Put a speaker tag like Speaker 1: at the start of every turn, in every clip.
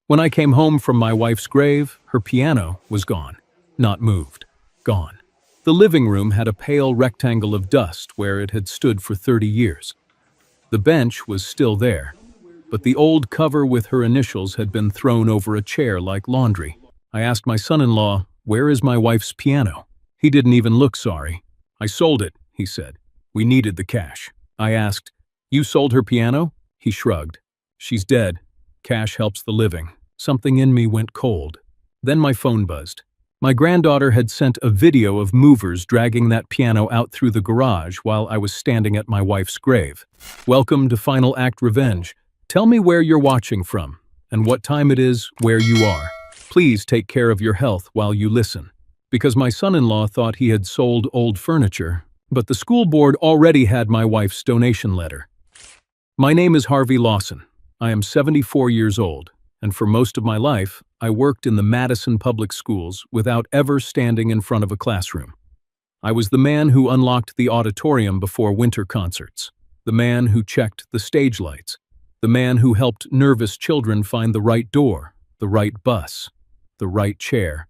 Speaker 1: When I came home from my wife's grave, her piano was gone. Not moved. Gone. The living room had a pale rectangle of dust where it had stood for 30 years. The bench was still there, but the old cover with her initials had been thrown over a chair like laundry. I asked my son-in-law, "Where is my wife's piano?" He didn't even look sorry. "I sold it," he said. "We needed the cash." I asked, "You sold her piano?" He shrugged. "She's dead. Cash helps the living." Something in me went cold. Then my phone buzzed. My granddaughter had sent a video of movers dragging that piano out through the garage while I was standing at my wife's grave. "Welcome to Final Act Revenge. Tell me where you're watching from, and what time it is where you are. Please take care of your health while you listen." Because my son-in-law thought he had sold old furniture, but the school board already had my wife's donation letter. My name is Harvey Lawson. I am 74 years old, and for most of my life, I worked in the Madison Public Schools without ever standing in front of a classroom. I was the man who unlocked the auditorium before winter concerts, the man who checked the stage lights, the man who helped nervous children find the right door, the right bus, the right chair,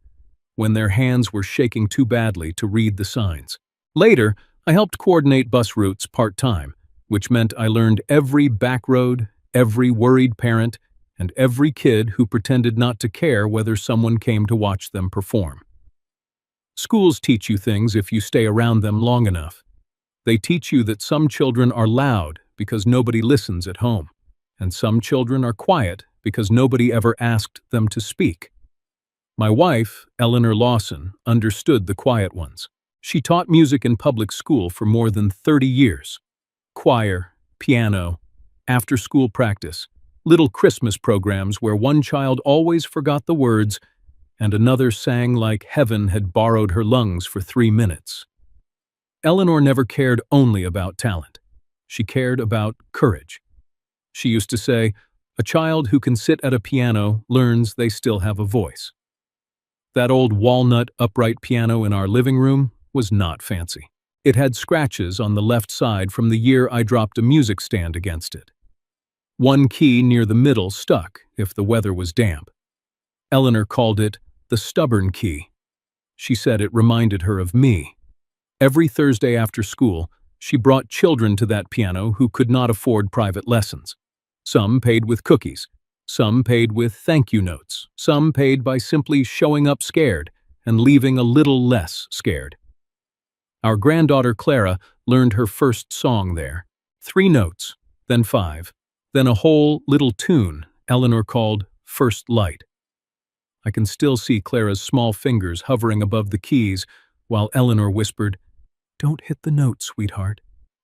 Speaker 1: when their hands were shaking too badly to read the signs. Later, I helped coordinate bus routes part-time, which meant I learned every back road, every worried parent, and every kid who pretended not to care whether someone came to watch them perform. Schools teach you things if you stay around them long enough. They teach you that some children are loud because nobody listens at home, and some children are quiet because nobody ever asked them to speak. My wife, Eleanor Lawson, understood the quiet ones. She taught music in public school for more than 30 years. Choir, piano, after-school practice, little Christmas programs where one child always forgot the words and another sang like heaven had borrowed her lungs for 3 minutes. Eleanor never cared only about talent. She cared about courage. She used to say, "A child who can sit at a piano learns they still have a voice." That old walnut upright piano in our living room was not fancy. It had scratches on the left side from the year I dropped a music stand against it. One key near the middle stuck if the weather was damp. Eleanor called it the stubborn key. She said it reminded her of me. Every Thursday after school, she brought children to that piano who could not afford private lessons. Some paid with cookies, some paid with thank you notes, some paid by simply showing up scared and leaving a little less scared. Our granddaughter Clara learned her first song there. 3 notes, then 5. Then a whole little tune Eleanor called First Light. I can still see Clara's small fingers hovering above the keys while Eleanor whispered, "Don't hit the note, sweetheart.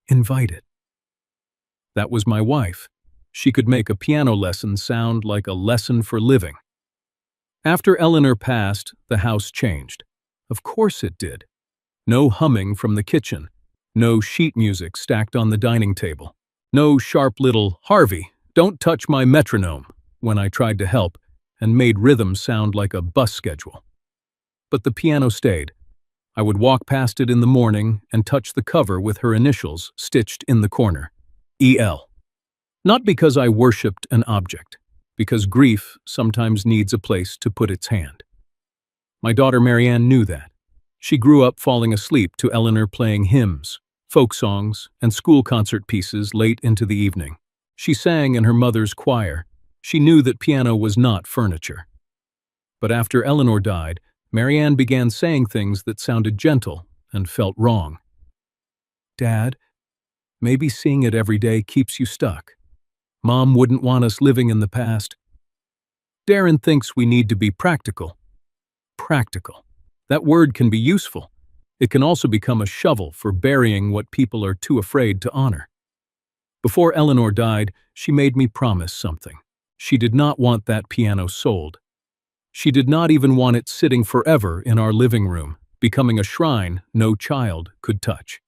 Speaker 1: Invite it." That was my wife. She could make a piano lesson sound like a lesson for living. After Eleanor passed, the house changed. Of course it did. No humming from the kitchen. No sheet music stacked on the dining table. No sharp little, "Harvey, don't touch my metronome," when I tried to help and made rhythm sound like a bus schedule. But the piano stayed. I would walk past it in the morning and touch the cover with her initials stitched in the corner. E.L. Not because I worshipped an object, because grief sometimes needs a place to put its hand. My daughter Marianne knew that. She grew up falling asleep to Eleanor playing hymns, folk songs, and school concert pieces late into the evening. She sang in her mother's choir. She knew that piano was not furniture. But after Eleanor died, Marianne began saying things that sounded gentle and felt wrong. "Dad, maybe seeing it every day keeps you stuck. Mom wouldn't want us living in the past." Darren thinks we need to be practical. Practical. That word can be useful. It can also become a shovel for burying what people are too afraid to honor. Before Eleanor died, she made me promise something. She did not want that piano sold. She did not even want it sitting forever in our living room, becoming a shrine no child could touch.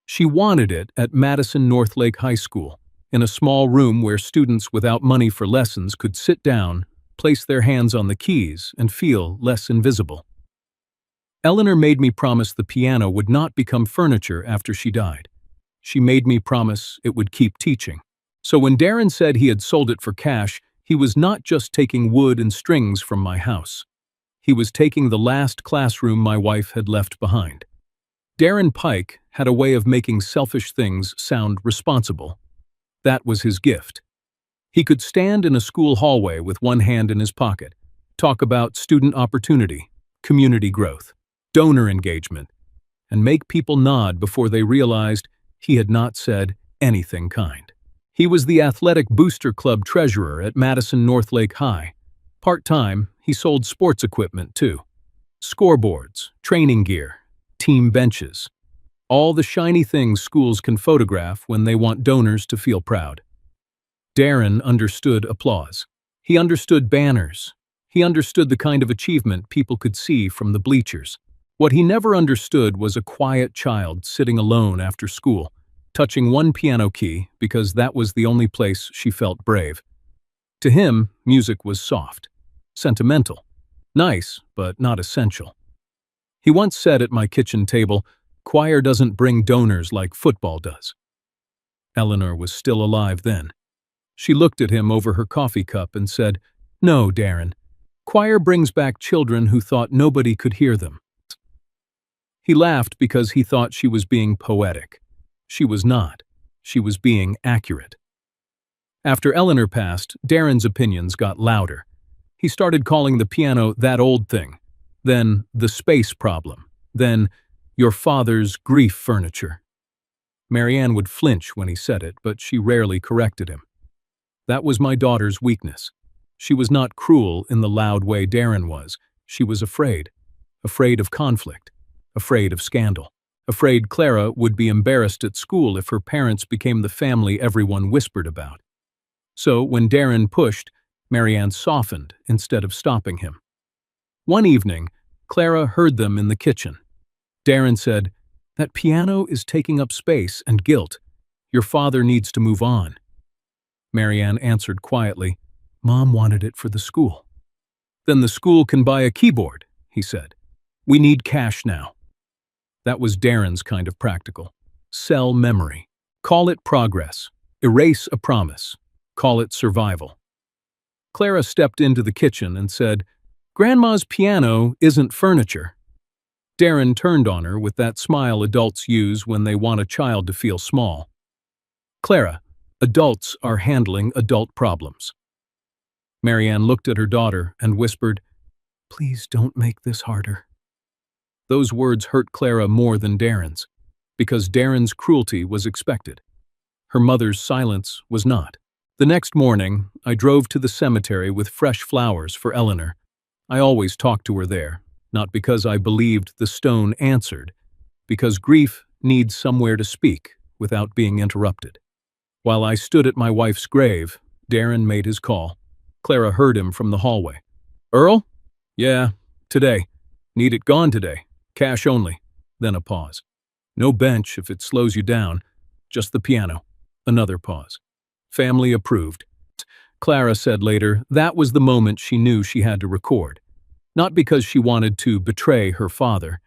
Speaker 1: She wanted it at Madison Northlake High School, in a small room where students without money for lessons could sit down, place their hands on the keys, and feel less invisible. Eleanor made me promise the piano would not become furniture after she died. She made me promise it would keep teaching. So when Darren said he had sold it for cash, he He was not just taking wood and strings from my house. He was taking the last classroom my wife had left behind. Darren Pike had a way of making selfish things sound responsible. That was his gift. He could stand in a school hallway with one hand in his pocket, talk about student opportunity, community growth, donor engagement, and make people nod before they realized he had not said anything kind. He was the athletic booster club treasurer at Madison Northlake High. Part-time, he sold sports equipment too. Scoreboards, training gear, team benches. All the shiny things schools can photograph when they want donors to feel proud. Darren understood applause. He understood banners. He understood the kind of achievement people could see from the bleachers. What he never understood was a quiet child sitting alone after school, touching one piano key because that was the only place she felt brave. To him, music was soft, sentimental, nice, but not essential. He once said at my kitchen table, "Choir doesn't bring donors like football does." Eleanor was still alive then. She looked at him over her coffee cup and said, "No, Darren. Choir brings back children who thought nobody could hear them." He laughed because he thought she was being poetic. She was not. She was being accurate. After Eleanor passed, Darren's opinions got louder. He started calling the piano that old thing, then the space problem, then your father's grief furniture. Marianne would flinch when he said it, but she rarely corrected him. That was my daughter's weakness. She was not cruel in the loud way Darren was. She was afraid. Afraid of conflict. Afraid of scandal. Afraid Clara would be embarrassed at school if her parents became the family everyone whispered about. So when Darren pushed, Marianne softened instead of stopping him. One evening, Clara heard them in the kitchen. Darren said, "That piano is taking up space and guilt. Your father needs to move on." Marianne answered quietly, "Mom wanted it for the school." "Then the school can buy a keyboard," he said. "We need cash now." That was Darren's kind of practical. Sell memory. Call it progress. Erase a promise. Call it survival. Clara stepped into the kitchen and said, "Grandma's piano isn't furniture." Darren turned on her with that smile adults use when they want a child to feel small. "Clara, adults are handling adult problems." Marianne looked at her daughter and whispered, "Please don't make this harder." Those words hurt Clara more than Darren's, because Darren's cruelty was expected. Her mother's silence was not. The next morning, I drove to the cemetery with fresh flowers for Eleanor. I always talked to her there, not because I believed the stone answered, because grief needs somewhere to speak without being interrupted. While I stood at my wife's grave, Darren made his call. Clara heard him from the hallway. "Earl?" "Yeah, today. Need it gone today. Cash only." Then a pause. "No bench if it slows you down. Just the piano." Another pause. "Family approved." Clara said later that was the moment she knew she had to record. Not because she wanted to betray her father,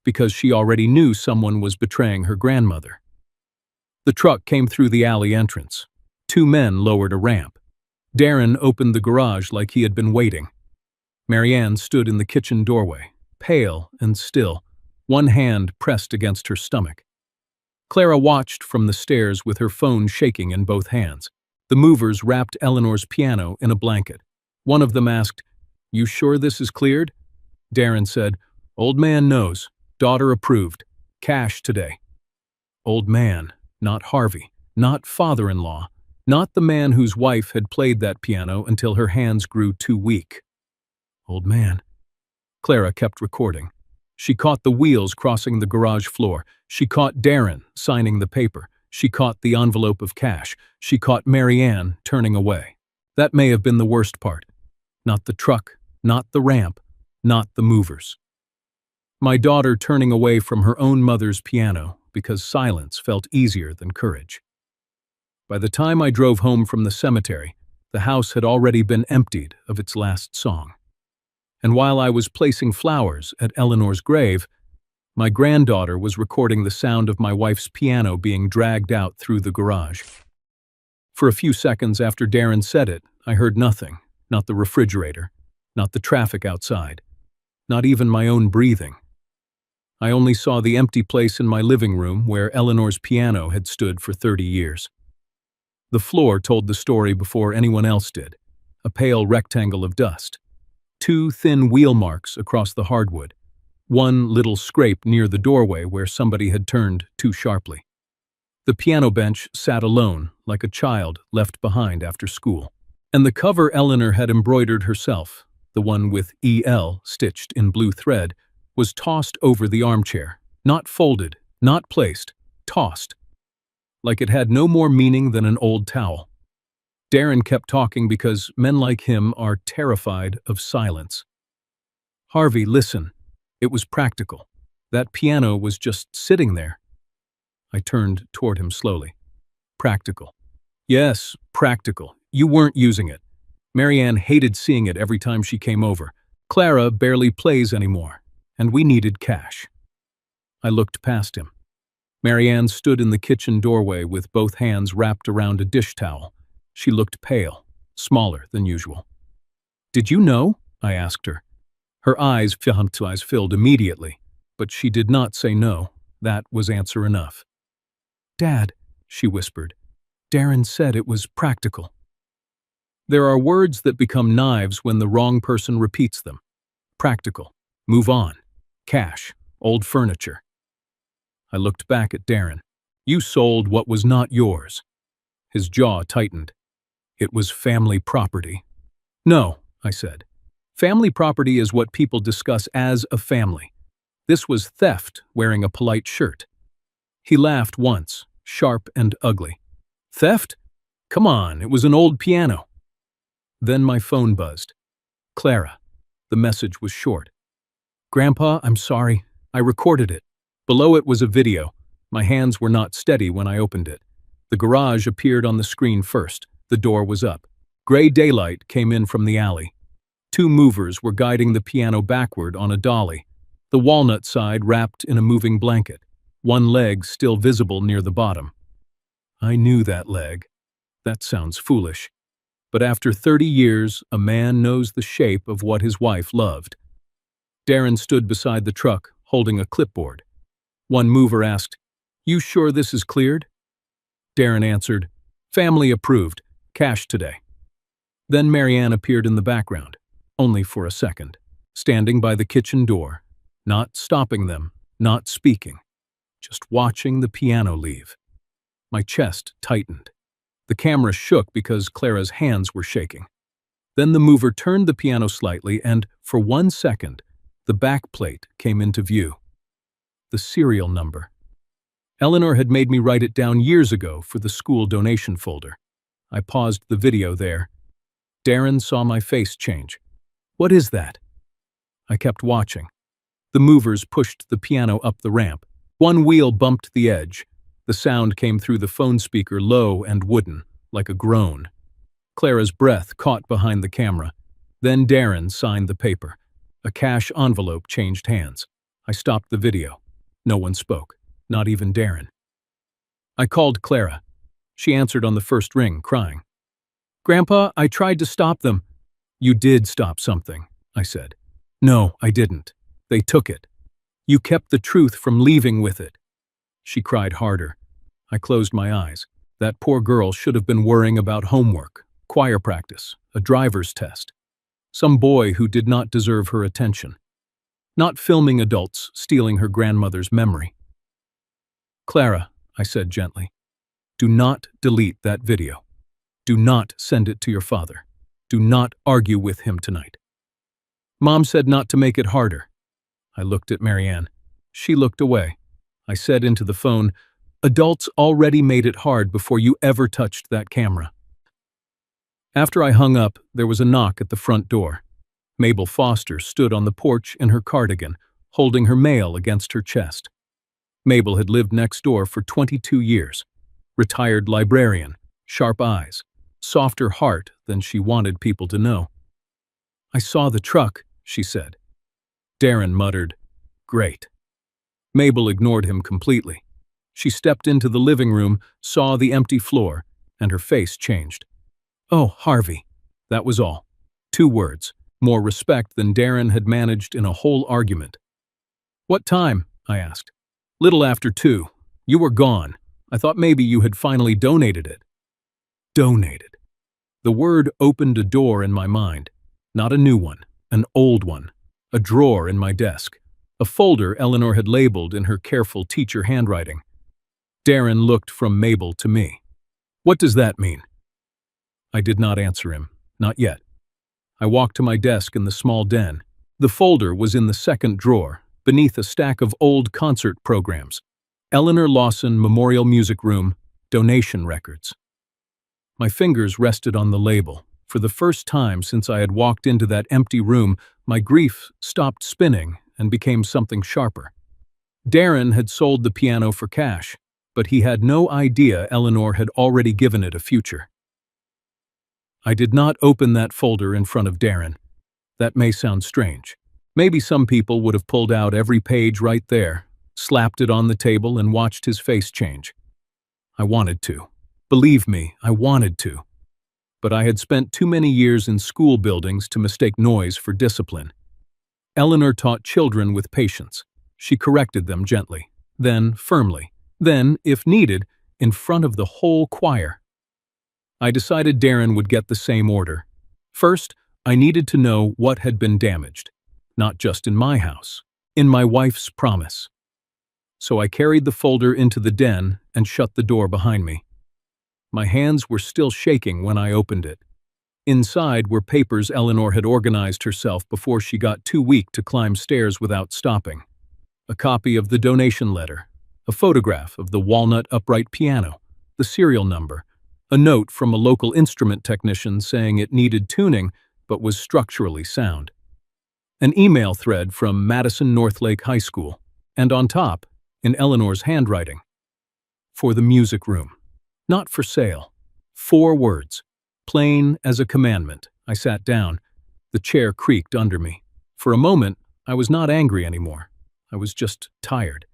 Speaker 1: because she already knew someone was betraying her grandmother. The truck came through the alley entrance. 2 men lowered a ramp. Darren opened the garage like he had been waiting. Marianne stood in the kitchen doorway, pale and still, one hand pressed against her stomach. Clara watched from the stairs with her phone shaking in both hands. The movers wrapped Eleanor's piano in a blanket. One of them asked, "You sure this is cleared?" Darren said, "Old man knows. Daughter approved. Cash today." Old man, not Harvey, not father-in-law, not the man whose wife had played that piano until her hands grew too weak. Old man. Clara kept recording. She caught the wheels crossing the garage floor. She caught Darren signing the paper. She caught the envelope of cash. She caught Marianne turning away. That may have been the worst part. Not the truck, not the ramp, not the movers. My daughter turning away from her own mother's piano because silence felt easier than courage. By the time I drove home from the cemetery, the house had already been emptied of its last song. And while I was placing flowers at Eleanor's grave, my granddaughter was recording the sound of my wife's piano being dragged out through the garage. For a few seconds after Darren said it, I heard nothing, not the refrigerator, not the traffic outside, not even my own breathing. I only saw the empty place in my living room where Eleanor's piano had stood for 30 years. The floor told the story before anyone else did, a pale rectangle of dust. 2 thin wheel marks across the hardwood, 1 little scrape near the doorway where somebody had turned too sharply. The piano bench sat alone, like a child left behind after school. And the cover Eleanor had embroidered herself, the one with EL stitched in blue thread, was tossed over the armchair, not folded, not placed, tossed, like it had no more meaning than an old towel. Darren kept talking because men like him are terrified of silence. Harvey, listen. It was practical. That piano was just sitting there. I turned toward him slowly. Practical. Yes, practical. You weren't using it. Marianne hated seeing it every time she came over. Clara barely plays anymore, and we needed cash. I looked past him. Marianne stood in the kitchen doorway with both hands wrapped around a dish towel. She looked pale, smaller than usual. Did you know? I asked her. Her eyes filled immediately, but she did not say no. That was answer enough. Dad, she whispered, Darren said it was practical. There are words that become knives when the wrong person repeats them. Practical. Move on. Cash. Old furniture. I looked back at Darren. You sold what was not yours. His jaw tightened. It was family property. No, I said. Family property is what people discuss as a family. This was theft wearing a polite shirt. He laughed once, sharp and ugly. Theft? Come on, it was an old piano. Then my phone buzzed. Clara. The message was short. Grandpa, I'm sorry. I recorded it. Below it was a video. My hands were not steady when I opened it. The garage appeared on the screen first. The door was up. Gray daylight came in from the alley. 2 movers were guiding the piano backward on a dolly, the walnut side wrapped in a moving blanket, 1 leg still visible near the bottom. I knew that leg. That sounds foolish. But after 30 years, a man knows the shape of what his wife loved. Darren stood beside the truck, holding a clipboard. One mover asked, You sure this is cleared? Darren answered, Family approved, cash today. Then Marianne appeared in the background, only for a second, standing by the kitchen door, not stopping them, not speaking, just watching the piano leave. My chest tightened. The camera shook because Clara's hands were shaking. Then the mover turned the piano slightly and, for 1 second, the back plate came into view. The serial number. Eleanor had made me write it down years ago for the school donation folder. I paused the video there. Darren saw my face change. What is that? I kept watching. The movers pushed the piano up the ramp. 1 wheel bumped the edge. The sound came through the phone speaker low and wooden, like a groan. Clara's breath caught behind the camera. Then Darren signed the paper. A cash envelope changed hands. I stopped the video. No one spoke, not even Darren. I called Clara. She answered on the first ring, crying. Grandpa, I tried to stop them. You did stop something, I said. No, I didn't. They took it. You kept the truth from leaving with it. She cried harder. I closed my eyes. That poor girl should have been worrying about homework, choir practice, a driver's test. Some boy who did not deserve her attention. Not filming adults stealing her grandmother's memory. Clara, I said gently, do not delete that video. Do not send it to your father. Do not argue with him tonight. Mom said not to make it harder. I looked at Marianne. She looked away. I said into the phone, Adults already made it hard before you ever touched that camera. After I hung up, there was a knock at the front door. Mabel Foster stood on the porch in her cardigan, holding her mail against her chest. Mabel had lived next door for 22 years. Retired librarian, sharp eyes, softer heart than she wanted people to know. I saw the truck, she said. Darren muttered, Great. Mabel ignored him completely. She stepped into the living room, saw the empty floor, and her face changed. Oh, Harvey. That was all. 2 words, more respect than Darren had managed in a whole argument. "What time?" I asked. "Little after 2. You were gone. I thought maybe you had finally donated it." Donated. The word opened a door in my mind. Not a new one, an old one. A drawer in my desk. A folder Eleanor had labeled in her careful teacher handwriting. Darren looked from Mabel to me. "What does that mean?" I did not answer him. Not yet. I walked to my desk in the small den. The folder was in the second drawer, beneath a stack of old concert programs. Eleanor Lawson Memorial Music Room, donation records. My fingers rested on the label. For the first time since I had walked into that empty room, my grief stopped spinning and became something sharper. Darren had sold the piano for cash, but he had no idea Eleanor had already given it a future. I did not open that folder in front of Darren. That may sound strange. Maybe some people would have pulled out every page right there, slapped it on the table, and watched his face change. I wanted to. Believe me, I wanted to. But I had spent too many years in school buildings to mistake noise for discipline. Eleanor taught children with patience. She corrected them gently, then firmly, then, if needed, in front of the whole choir. I decided Darren would get the same order. First, I needed to know what had been damaged, not just in my house, in my wife's promise. So I carried the folder into the den and shut the door behind me. My hands were still shaking when I opened it. Inside were papers Eleanor had organized herself before she got too weak to climb stairs without stopping. A copy of the donation letter, a photograph of the walnut upright piano, the serial number, a note from a local instrument technician saying it needed tuning but was structurally sound. An email thread from Madison Northlake High School, and on top, in Eleanor's handwriting, "For the music room. Not for sale." 4 words. Plain as a commandment. I sat down. The chair creaked under me. For a moment, I was not angry anymore. I was just tired.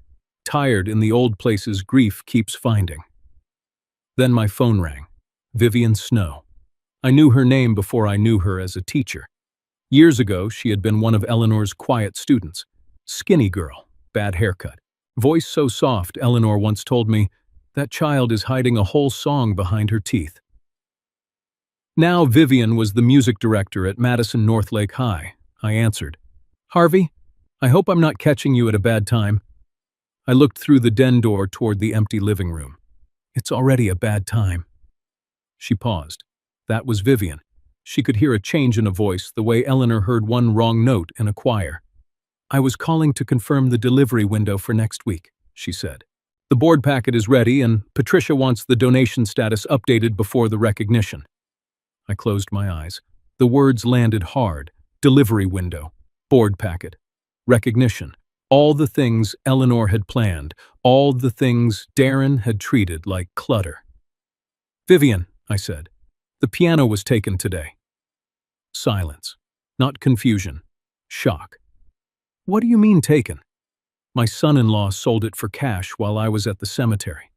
Speaker 1: Tired in the old places grief keeps finding. Then my phone rang. Vivian Snow. I knew her name before I knew her as a teacher. Years ago, she had been one of Eleanor's quiet students. Skinny girl, bad haircut. Voice so soft, Eleanor once told me, "That child is hiding a whole song behind her teeth." Now Vivian was the music director at Madison Northlake High. I answered. "Harvey, I hope I'm not catching you at a bad time." I looked through the den door toward the empty living room. "It's already a bad time." She paused. That was Vivian. She could hear a change in a voice the way Eleanor heard one wrong note in a choir. "I was calling to confirm the delivery window for next week," she said. "The board packet is ready and Patricia wants the donation status updated before the recognition." I closed my eyes. The words landed hard. Delivery window, board packet, recognition. All the things Eleanor had planned, all the things Darren had treated like clutter. "Vivian," I said, "the piano was taken today." Silence. Not confusion. Shock. "What do you mean taken?" "My son-in-law sold it for cash while I was at the cemetery."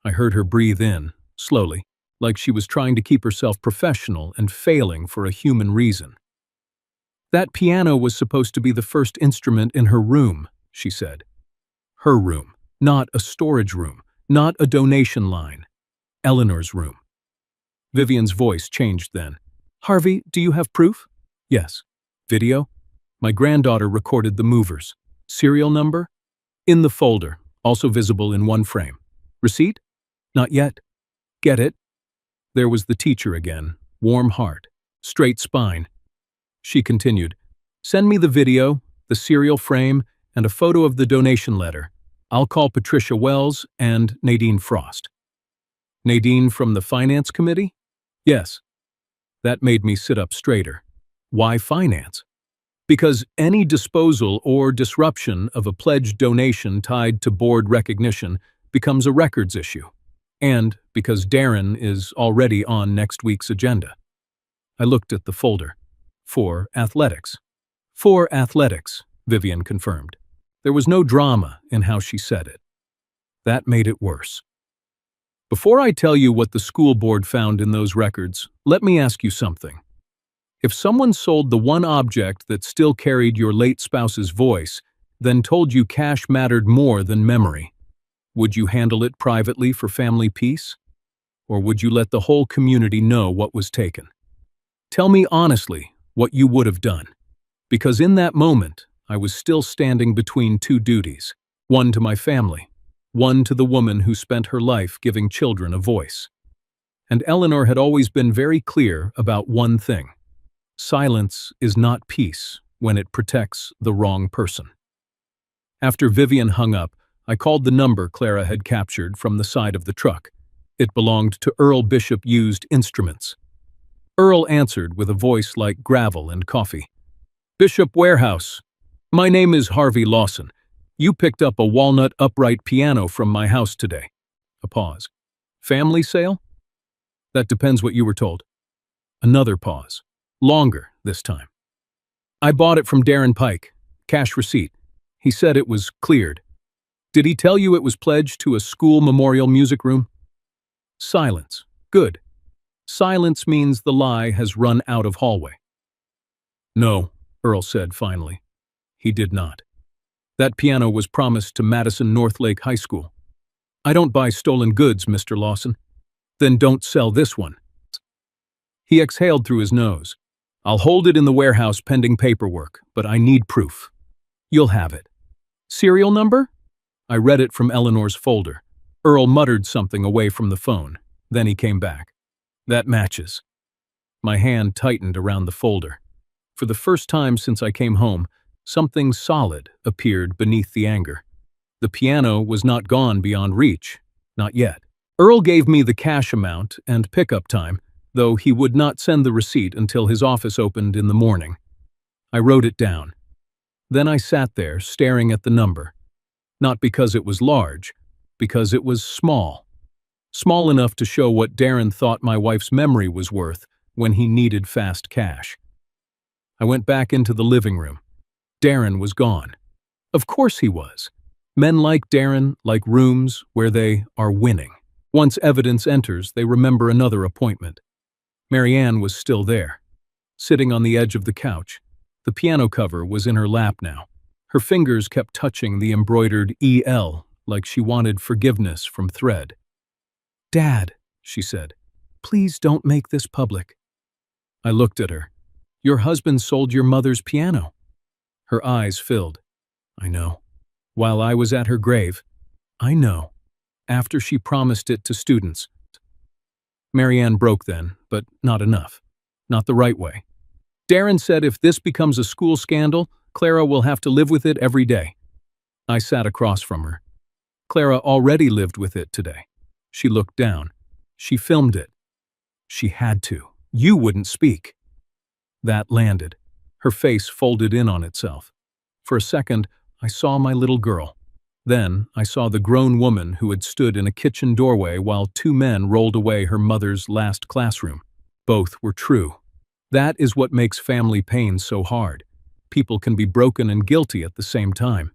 Speaker 1: I heard her breathe in, slowly, like she was trying to keep herself professional and failing for a human reason. "That piano was supposed to be the first instrument in her room," she said. Her room, not a storage room, not a donation line. Eleanor's room. Vivian's voice changed then. "Harvey, do you have proof?" "Yes." "Video?" "My granddaughter recorded the movers." "Serial number?" "In the folder, also visible in one frame." "Receipt?" "Not yet." "Get it?" There was the teacher again, warm heart, straight spine. She continued, "Send me the video, the serial frame, and a photo of the donation letter. I'll call Patricia Wells and Nadine Frost." "Nadine from the finance committee?" "Yes." That made me sit up straighter. Why finance? Because any disposal or disruption of a pledged donation tied to board recognition becomes a records issue. And because Darren is already on next week's agenda. I looked at the folder. "For athletics." "For athletics," Vivian confirmed. There was no drama in how she said it. That made it worse. "Before I tell you what the school board found in those records, let me ask you something. If someone sold the one object that still carried your late spouse's voice, then told you cash mattered more than memory, would you handle it privately for family peace? Or would you let the whole community know what was taken? Tell me honestly what you would have done. Because in that moment, I was still standing between two duties, one to my family, one to the woman who spent her life giving children a voice. And Eleanor had always been very clear about one thing. Silence is not peace when it protects the wrong person. After Vivian hung up, I called the number Clara had captured from the side of the truck. It belonged to Earl Bishop Used Instruments. Earl answered with a voice like gravel and coffee. Bishop Warehouse. My name is Harvey Lawson. You picked up a walnut upright piano from my house today. A pause. Family sale? That depends what you were told. Another pause. Longer this time. I bought it from Darren Pike. Cash receipt. He said it was cleared. Did he tell you it was pledged to a school memorial music room? Silence. Good. Silence means the lie has run out of hallway. No, Earl said finally. He did not. That piano was promised to Madison Northlake High School. I don't buy stolen goods, Mr. Lawson. Then don't sell this one. He exhaled through his nose. I'll hold it in the warehouse pending paperwork, but I need proof. You'll have it. Serial number? I read it from Eleanor's folder. Earl muttered something away from the phone. Then he came back. That matches. My hand tightened around the folder. For the first time since I came home, something solid appeared beneath the anger. The piano was not gone beyond reach. Not yet. Earl gave me the cash amount and pickup time, though he would not send the receipt until his office opened in the morning. I wrote it down. Then I sat there staring at the number. Not because it was large, because it was small. Small enough to show what Darren thought my wife's memory was worth when he needed fast cash. I went back into the living room. Darren was gone. Of course he was. Men like Darren like rooms where they are winning. Once evidence enters, they remember another appointment. Marianne was still there, sitting on the edge of the couch. The piano cover was in her lap now. Her fingers kept touching the embroidered EL like she wanted forgiveness from thread. Dad, she said, please don't make this public. I looked at her. Your husband sold your mother's piano. Her eyes filled. I know. While I was at her grave. I know. After she promised it to students. Marianne broke then, but not enough. Not the right way. Darren said if this becomes a school scandal, Clara will have to live with it every day. I sat across from her. Clara already lived with it today. She looked down. She filmed it. She had to. You wouldn't speak. That landed. Her face folded in on itself. For a second, I saw my little girl. Then I saw the grown woman who had stood in a kitchen doorway while two men rolled away her mother's last classroom. Both were true. That is what makes family pain so hard. People can be broken and guilty at the same time.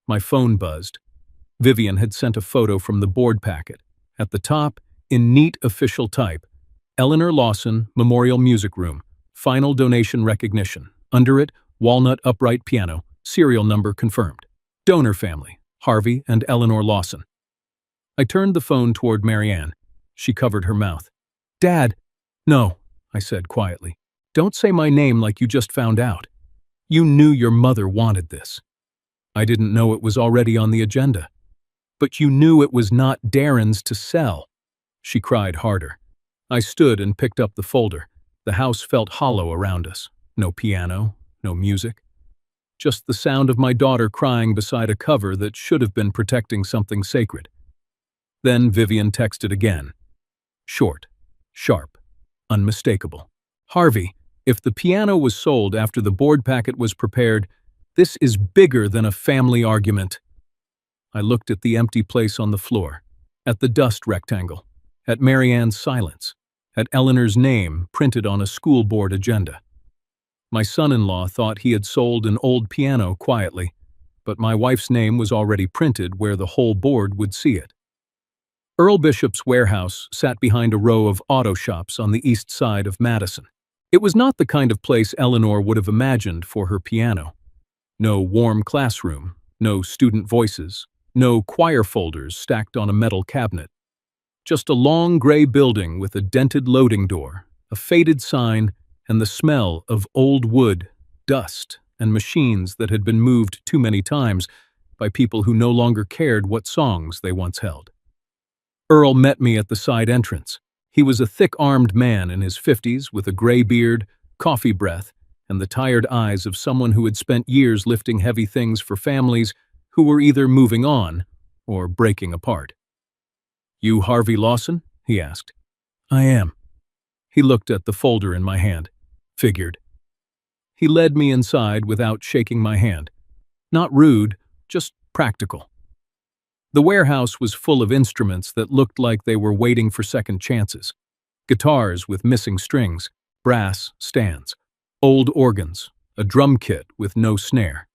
Speaker 1: My phone buzzed. Vivian had sent a photo from the board packet. At the top, in neat official type, Eleanor Lawson, Memorial Music Room, final donation recognition. Under it, walnut upright piano, serial number confirmed. Donor family, Harvey and Eleanor Lawson. I turned the phone toward Marianne. She covered her mouth. Dad! No, I said quietly. Don't say my name like you just found out. You knew your mother wanted this. I didn't know it was already on the agenda. But you knew it was not Darren's to sell. She cried harder. I stood and picked up the folder. The house felt hollow around us. No piano, no music. Just the sound of my daughter crying beside a cover that should have been protecting something sacred. Then Vivian texted again. Short, sharp, unmistakable. Harvey, if the piano was sold after the board packet was prepared, this is bigger than a family argument. I looked at the empty place on the floor, at the dust rectangle, at Marianne's silence, at Eleanor's name printed on a school board agenda. My son-in-law thought he had sold an old piano quietly, but my wife's name was already printed where the whole board would see it. Earl Bishop's warehouse sat behind a row of auto shops on the east side of Madison. It was not the kind of place Eleanor would have imagined for her piano. No warm classroom, no student voices, no choir folders stacked on a metal cabinet. Just a long gray building with a dented loading door, a faded sign, and the smell of old wood, dust, and machines that had been moved too many times by people who no longer cared what songs they once held. Earl met me at the side entrance. He was a thick-armed man in his 50s with a gray beard, coffee breath, and the tired eyes of someone who had spent years lifting heavy things for families who were either moving on or breaking apart. "You Harvey Lawson?" he asked. "I am." He looked at the folder in my hand. "Figured." He led me inside without shaking my hand. Not rude, just practical. The warehouse was full of instruments that looked like they were waiting for second chances. Guitars with missing strings, brass stands, old organs, a drum kit with no snare.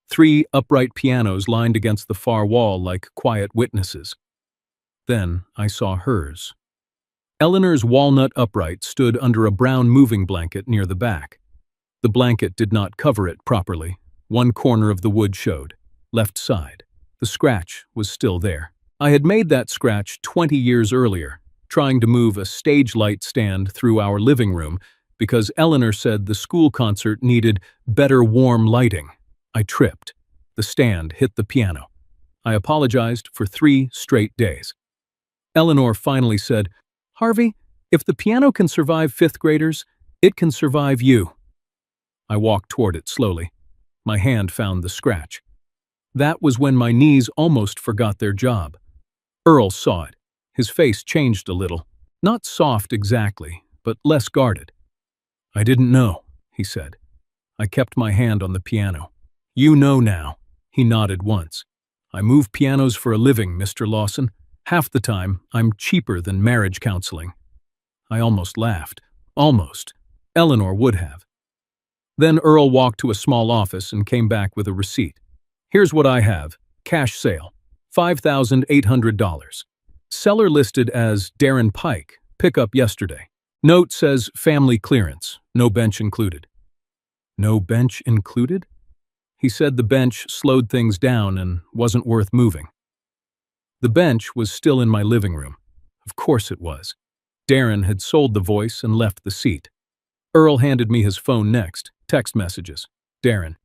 Speaker 1: 3 upright pianos lined against the far wall like quiet witnesses. Then I saw hers. Eleanor's walnut upright stood under a brown moving blanket near the back. The blanket did not cover it properly. One corner of the wood showed, left side. The scratch was still there. I had made that scratch 20 years earlier, trying to move a stage light stand through our living room because Eleanor said the school concert needed better warm lighting. I tripped. The stand hit the piano. I apologized for 3 straight days. Eleanor finally said, "Harvey, if the piano can survive 5th graders, it can survive you." I walked toward it slowly. My hand found the scratch. That was when my knees almost forgot their job. Earl saw it. His face changed a little. Not soft exactly, but less guarded. "I didn't know," he said. I kept my hand on the piano. "You know now." He nodded once. "I move pianos for a living, Mr. Lawson. Half the time, I'm cheaper than marriage counseling." I almost laughed. Almost. Eleanor would have. Then Earl walked to a small office and came back with a receipt. "Here's what I have. Cash sale. $5,800. Seller listed as Darren Pike. Pickup yesterday. Note says family clearance. No bench included." No bench included? He said the bench slowed things down and wasn't worth moving. The bench was still in my living room. Of course it was. Darren had sold the voice and left the seat. Earl handed me his phone next. Text messages. Darren.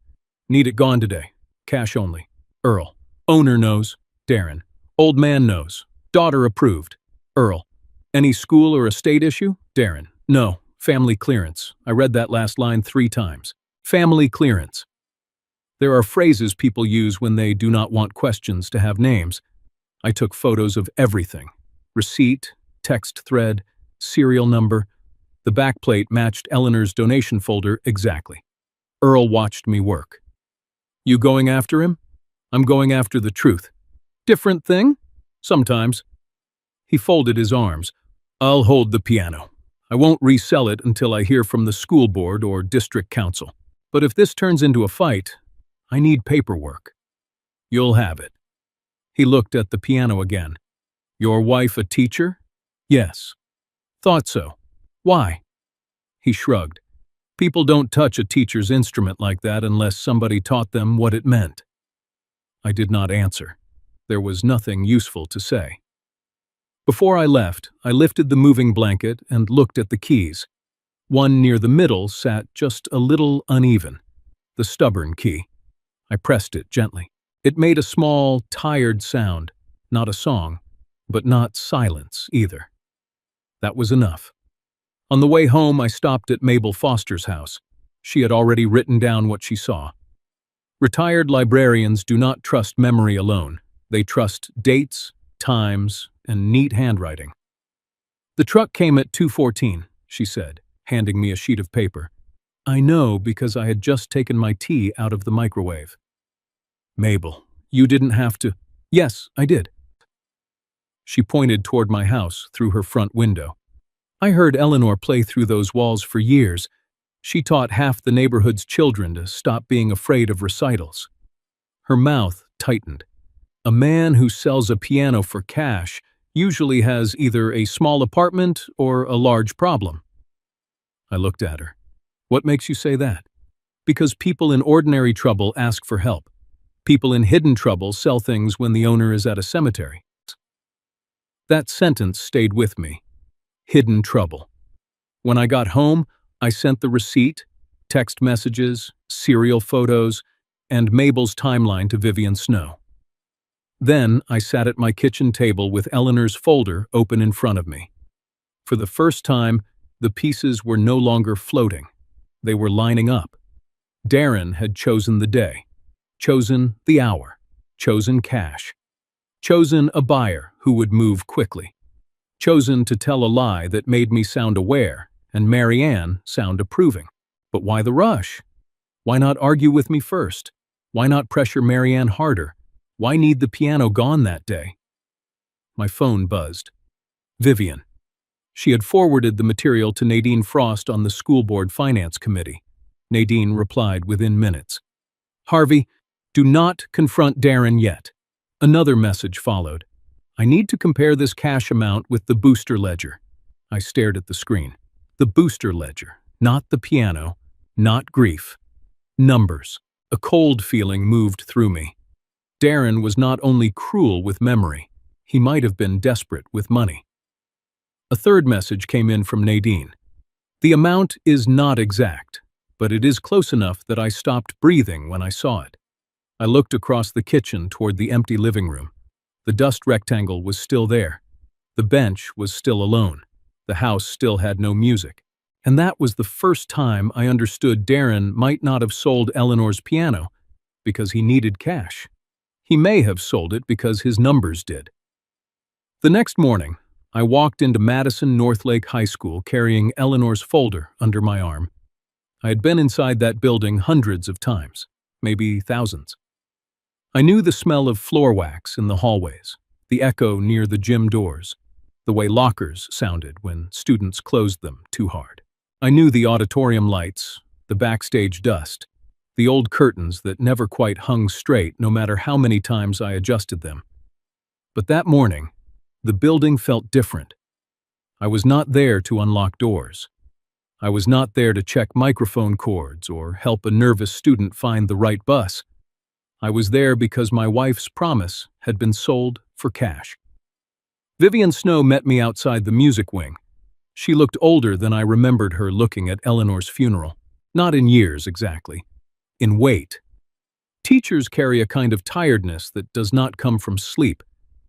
Speaker 1: "Need it gone today. Cash only." Earl. "Owner knows." Darren. "Old man knows. Daughter approved." Earl. "Any school or estate issue?" Darren. "No. Family clearance. I read that last line 3 times. Family clearance." There are phrases people use when they do not want questions to have names. I took photos of everything. Receipt, text thread, serial number. The backplate matched Eleanor's donation folder exactly. Earl watched me work. "You going after him?" "I'm going after the truth." "Different thing?" "Sometimes." He folded his arms. "I'll hold the piano. I won't resell it until I hear from the school board or district council. But if this turns into a fight, I need paperwork." "You'll have it." He looked at the piano again. "Your wife a teacher?" "Yes." "Thought so. Why?" He shrugged. "People don't touch a teacher's instrument like that unless somebody taught them what it meant." I did not answer. There was nothing useful to say. Before I left, I lifted the moving blanket and looked at the keys. One near the middle sat just a little uneven. The stubborn key. I pressed it gently. It made a small, tired sound. Not a song, but not silence either. That was enough. On the way home, I stopped at Mabel Foster's house. She had already written down what she saw. Retired librarians do not trust memory alone. They trust dates, times, and neat handwriting. "The truck came at 2:14, she said, handing me a sheet of paper. I know because I had just taken my tea out of the microwave. "Mabel, you didn't have to." "Yes, I did." She pointed toward my house through her front window. I heard Eleanor play through those walls for years. She taught half the neighborhood's children to stop being afraid of recitals. Her mouth tightened. A man who sells a piano for cash usually has either a small apartment or a large problem. I looked at her. What makes you say that? Because people in ordinary trouble ask for help. People in hidden trouble sell things when the owner is at a cemetery. That sentence stayed with me. Hidden trouble. When I got home, I sent the receipt, text messages, serial photos, and Mabel's timeline to Vivian Snow. Then I sat at my kitchen table with Eleanor's folder open in front of me. For the first time, the pieces were no longer floating. They were lining up. Darren had chosen the day, chosen the hour, chosen cash, chosen a buyer who would move quickly, chosen to tell a lie that made me sound aware and Marianne sound approving. But why the rush? Why not argue with me first? Why not pressure Marianne harder? Why need the piano gone that day? My phone buzzed. Vivian. She had forwarded the material to Nadine Frost on the school board finance committee. Nadine replied within minutes. Harvey, do not confront Darren yet. Another message followed. I need to compare this cash amount with the booster ledger. I stared at the screen. The booster ledger, not the piano, not grief. Numbers. A cold feeling moved through me. Darren was not only cruel with memory, he might have been desperate with money. A third message came in from Nadine. The amount is not exact, but it is close enough that I stopped breathing when I saw it. I looked across the kitchen toward the empty living room. The dust rectangle was still there. The bench was still alone. The house still had no music. And that was the first time I understood Darren might not have sold Eleanor's piano because he needed cash. He may have sold it because his numbers did. The next morning, I walked into Madison Northlake High School carrying Eleanor's folder under my arm. I had been inside that building hundreds of times, maybe thousands. I knew the smell of floor wax in the hallways, the echo near the gym doors, the way lockers sounded when students closed them too hard. I knew the auditorium lights, the backstage dust, the old curtains that never quite hung straight no matter how many times I adjusted them. But that morning, the building felt different. I was not there to unlock doors. I was not there to check microphone cords or help a nervous student find the right bus. I was there because my wife's promise had been sold for cash. Vivian Snow met me outside the music wing. She looked older than I remembered her looking at Eleanor's funeral. Not in years, exactly. In weight. Teachers carry a kind of tiredness that does not come from sleep.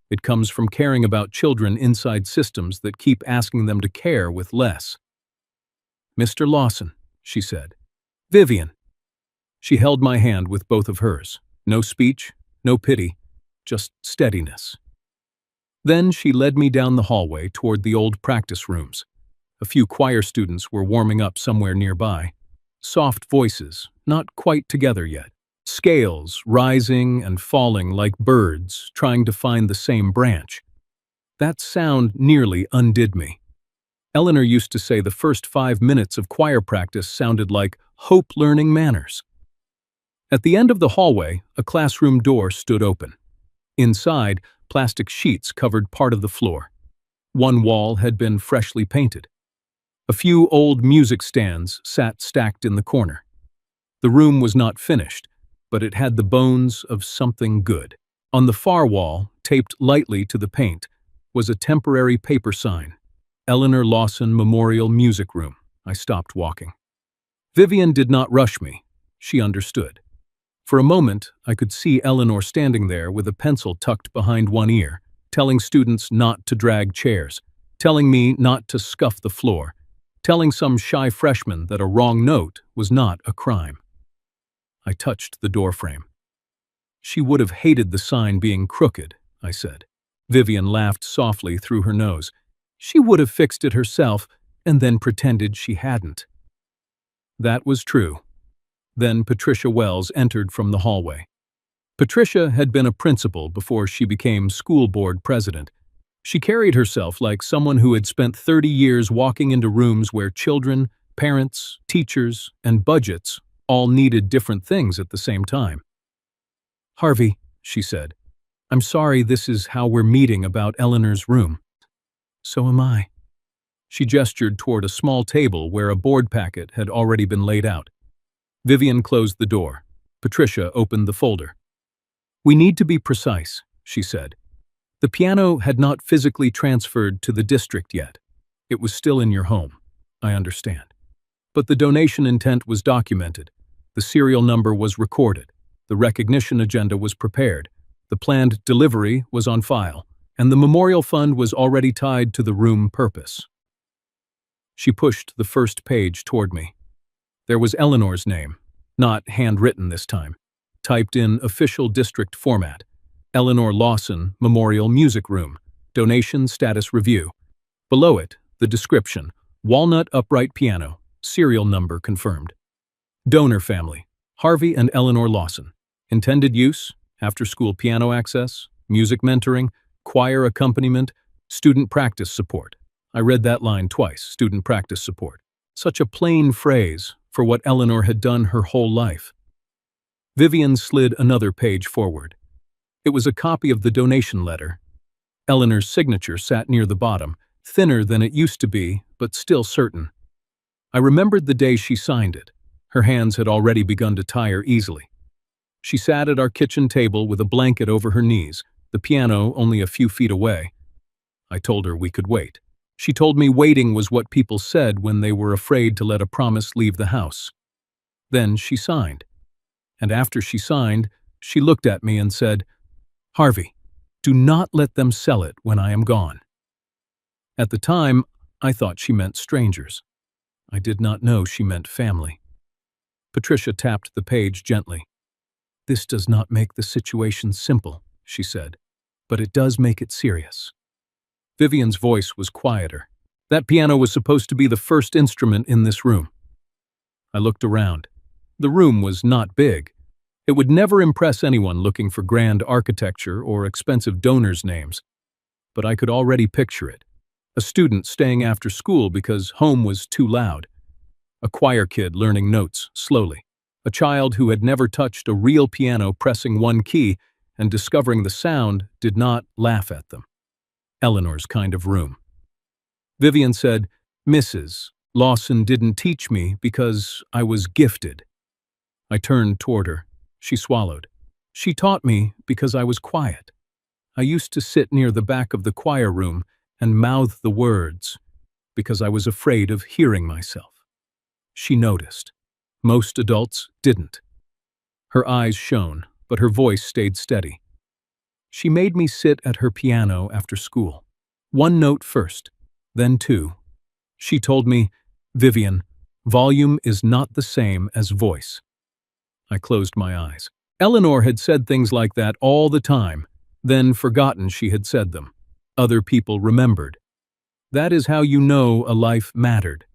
Speaker 1: It comes from caring about children inside systems that keep asking them to care with less. Mr. Lawson, she said. Vivian. She held my hand with both of hers. No speech, no pity, just steadiness. Then she led me down the hallway toward the old practice rooms. A few choir students were warming up somewhere nearby. Soft voices, not quite together yet. Scales rising and falling like birds trying to find the same branch. That sound nearly undid me. Eleanor used to say the first 5 minutes of choir practice sounded like hope learning manners. At the end of the hallway, a classroom door stood open. Inside, plastic sheets covered part of the floor. One wall had been freshly painted. A few old music stands sat stacked in the corner. The room was not finished, but it had the bones of something good. On the far wall, taped lightly to the paint, was a temporary paper sign. Eleanor Lawson Memorial Music Room. I stopped walking. Vivian did not rush me. She understood. For a moment, I could see Eleanor standing there with a pencil tucked behind one ear, telling students not to drag chairs, telling me not to scuff the floor, telling some shy freshman that a wrong note was not a crime. I touched the doorframe. She would have hated the sign being crooked, I said. Vivian laughed softly through her nose. She would have fixed it herself and then pretended she hadn't. That was true. Then Patricia Wells entered from the hallway. Patricia had been a principal before she became school board president. She carried herself like someone who had spent 30 years walking into rooms where children, parents, teachers, and budgets all needed different things at the same time. Harvey, she said, I'm sorry this is how we're meeting about Eleanor's room. So am I. She gestured toward a small table where a board packet had already been laid out. Vivian closed the door. Patricia opened the folder. "We need to be precise," she said. "The piano had not physically transferred to the district yet. It was still in your home. I understand. But the donation intent was documented. The serial number was recorded. The recognition agenda was prepared. The planned delivery was on file. And the memorial fund was already tied to the room purpose." She pushed the first page toward me. There was Eleanor's name, not handwritten this time, typed in official district format. Eleanor Lawson, Memorial Music Room, Donation Status Review. Below it, the description, Walnut Upright Piano, serial number confirmed. Donor family, Harvey and Eleanor Lawson. Intended use, after-school piano access, music mentoring, choir accompaniment, student practice support. I read that line twice, student practice support. Such a plain phrase for what Eleanor had done her whole life. Vivian slid another page forward. It was a copy of the donation letter. Eleanor's signature sat near the bottom, thinner than it used to be, but still certain. I remembered the day she signed it. Her hands had already begun to tire easily. She sat at our kitchen table with a blanket over her knees, the piano only a few feet away. I told her we could wait. She told me waiting was what people said when they were afraid to let a promise leave the house. Then she signed. And after she signed, she looked at me and said, "Harvey, do not let them sell it when I am gone." At the time, I thought she meant strangers. I did not know she meant family. Patricia tapped the page gently. "This does not make the situation simple," she said, "but it does make it serious." Vivian's voice was quieter. That piano was supposed to be the first instrument in this room. I looked around. The room was not big. It would never impress anyone looking for grand architecture or expensive donors' names. But I could already picture it. A student staying after school because home was too loud. A choir kid learning notes slowly. A child who had never touched a real piano pressing one key and discovering the sound did not laugh at them. Eleanor's kind of room. Vivian said, "Mrs. Lawson didn't teach me because I was gifted." I turned toward her. She swallowed. "She taught me because I was quiet. I used to sit near the back of the choir room and mouth the words because I was afraid of hearing myself." She noticed. Most adults didn't. Her eyes shone, but her voice stayed steady. She made me sit at her piano after school. One note first, then two. She told me, "Vivian, volume is not the same as voice." I closed my eyes. Eleanor had said things like that all the time, then forgotten she had said them. Other people remembered. That is how you know a life mattered.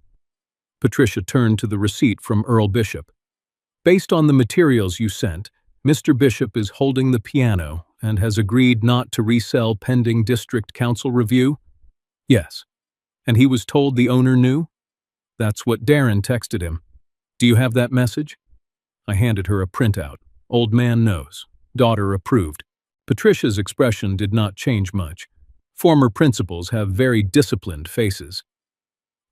Speaker 1: Patricia turned to the receipt from Earl Bishop. "Based on the materials you sent, Mr. Bishop is holding the piano and has agreed not to resell pending district council review?" "Yes." "And he was told the owner knew?" "That's what Darren texted him. Do you have that message?" I handed her a printout. Old man knows. Daughter approved. Patricia's expression did not change much. Former principals have very disciplined faces.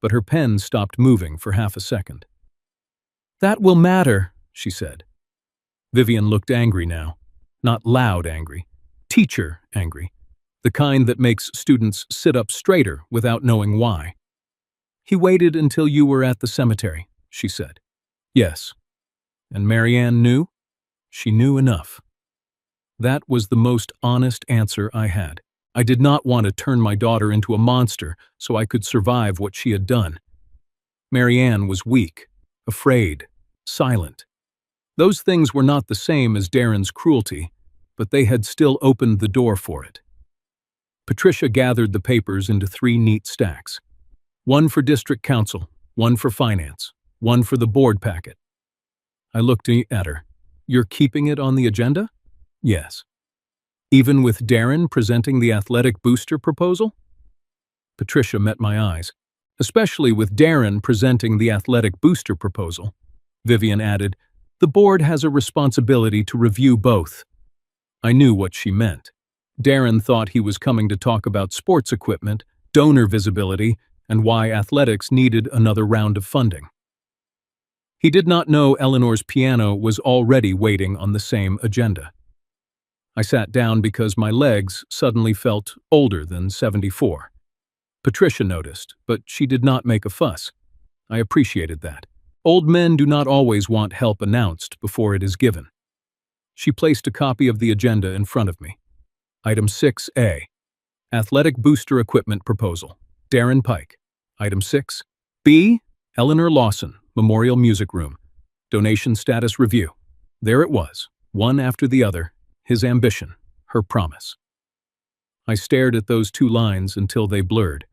Speaker 1: But her pen stopped moving for half a second. "That will matter," she said. Vivian looked angry now. Not loud angry. Teacher angry. The kind that makes students sit up straighter without knowing why. "He waited until you were at the cemetery," she said. "Yes." "And Marianne knew?" "She knew enough." That was the most honest answer I had. I did not want to turn my daughter into a monster so I could survive what she had done. Marianne was weak, afraid, silent. Those things were not the same as Darren's cruelty, but they had still opened the door for it. Patricia gathered the papers into 3 neat stacks. One for district council, one for finance, one for the board packet. I looked at her. "You're keeping it on the agenda?" "Yes." "Even with Darren presenting the athletic booster proposal?" Patricia met my eyes. "Especially with Darren presenting the athletic booster proposal." Vivian added, "The board has a responsibility to review both." I knew what she meant. Darren thought he was coming to talk about sports equipment, donor visibility, and why athletics needed another round of funding. He did not know Eleanor's piano was already waiting on the same agenda. I sat down because my legs suddenly felt older than 74. Patricia noticed, but she did not make a fuss. I appreciated that. Old men do not always want help announced before it is given. She placed a copy of the agenda in front of me. Item 6A. Athletic Booster Equipment Proposal. Darren Pike. Item 6B. Eleanor Lawson, Memorial Music Room. Donation Status Review. There it was, one after the other, his ambition, her promise. I stared at those two lines until they blurred.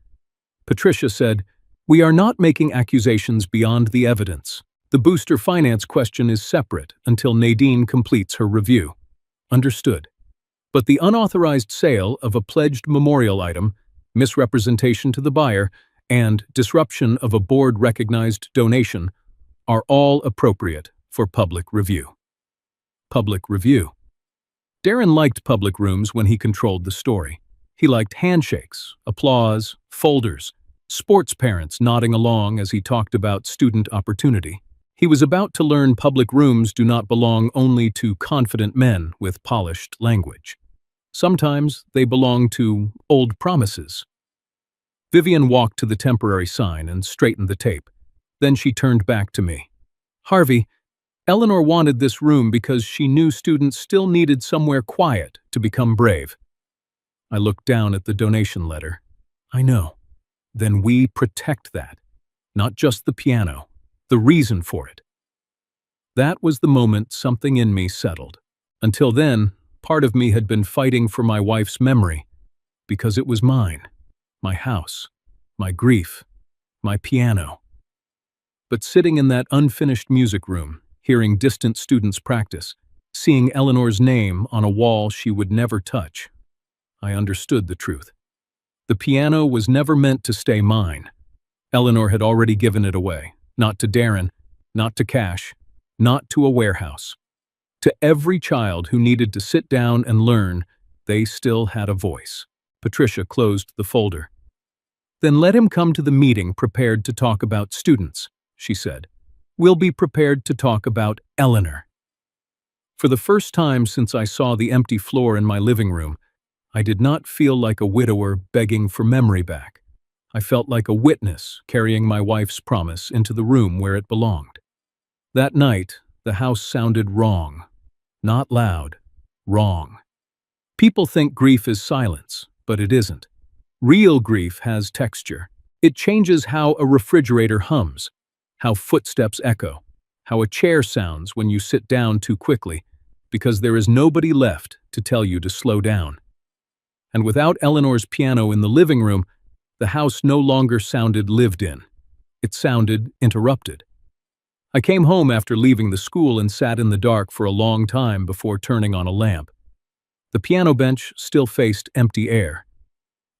Speaker 1: Patricia said, "We are not making accusations beyond the evidence. The booster finance question is separate until Nadine completes her review." Understood. But the unauthorized sale of a pledged memorial item, misrepresentation to the buyer, and disruption of a board-recognized donation are all appropriate for public review. Public review. Darren liked public rooms when he controlled the story. He liked handshakes, applause, folders, sports parents nodding along as he talked about student opportunity. He was about to learn public rooms do not belong only to confident men with polished language. Sometimes they belong to old promises. Vivian walked to the temporary sign and straightened the tape. Then she turned back to me. "Harvey, Eleanor wanted this room because she knew students still needed somewhere quiet to become brave." I looked down at the donation letter. "I know. Then we protect that. Not just the piano, the reason for it." That was the moment something in me settled. Until then, part of me had been fighting for my wife's memory, because it was mine, my house, my grief, my piano. But sitting in that unfinished music room, hearing distant students practice, seeing Eleanor's name on a wall she would never touch, I understood the truth. The piano was never meant to stay mine. Eleanor had already given it away, not to Darren, not to Cash, not to a warehouse. To every child who needed to sit down and learn, they still had a voice. Patricia closed the folder. "Then let him come to the meeting prepared to talk about students," she said. "We'll be prepared to talk about Eleanor." For the first time since I saw the empty floor in my living room, I did not feel like a widower begging for memory back. I felt like a witness carrying my wife's promise into the room where it belonged. That night, the house sounded wrong. Not loud, wrong. People think grief is silence, but it isn't. Real grief has texture. It changes how a refrigerator hums, how footsteps echo, how a chair sounds when you sit down too quickly, because there is nobody left to tell you to slow down. And without Eleanor's piano in the living room, the house no longer sounded lived in. It sounded interrupted. I came home after leaving the school and sat in the dark for a long time before turning on a lamp. The piano bench still faced empty air.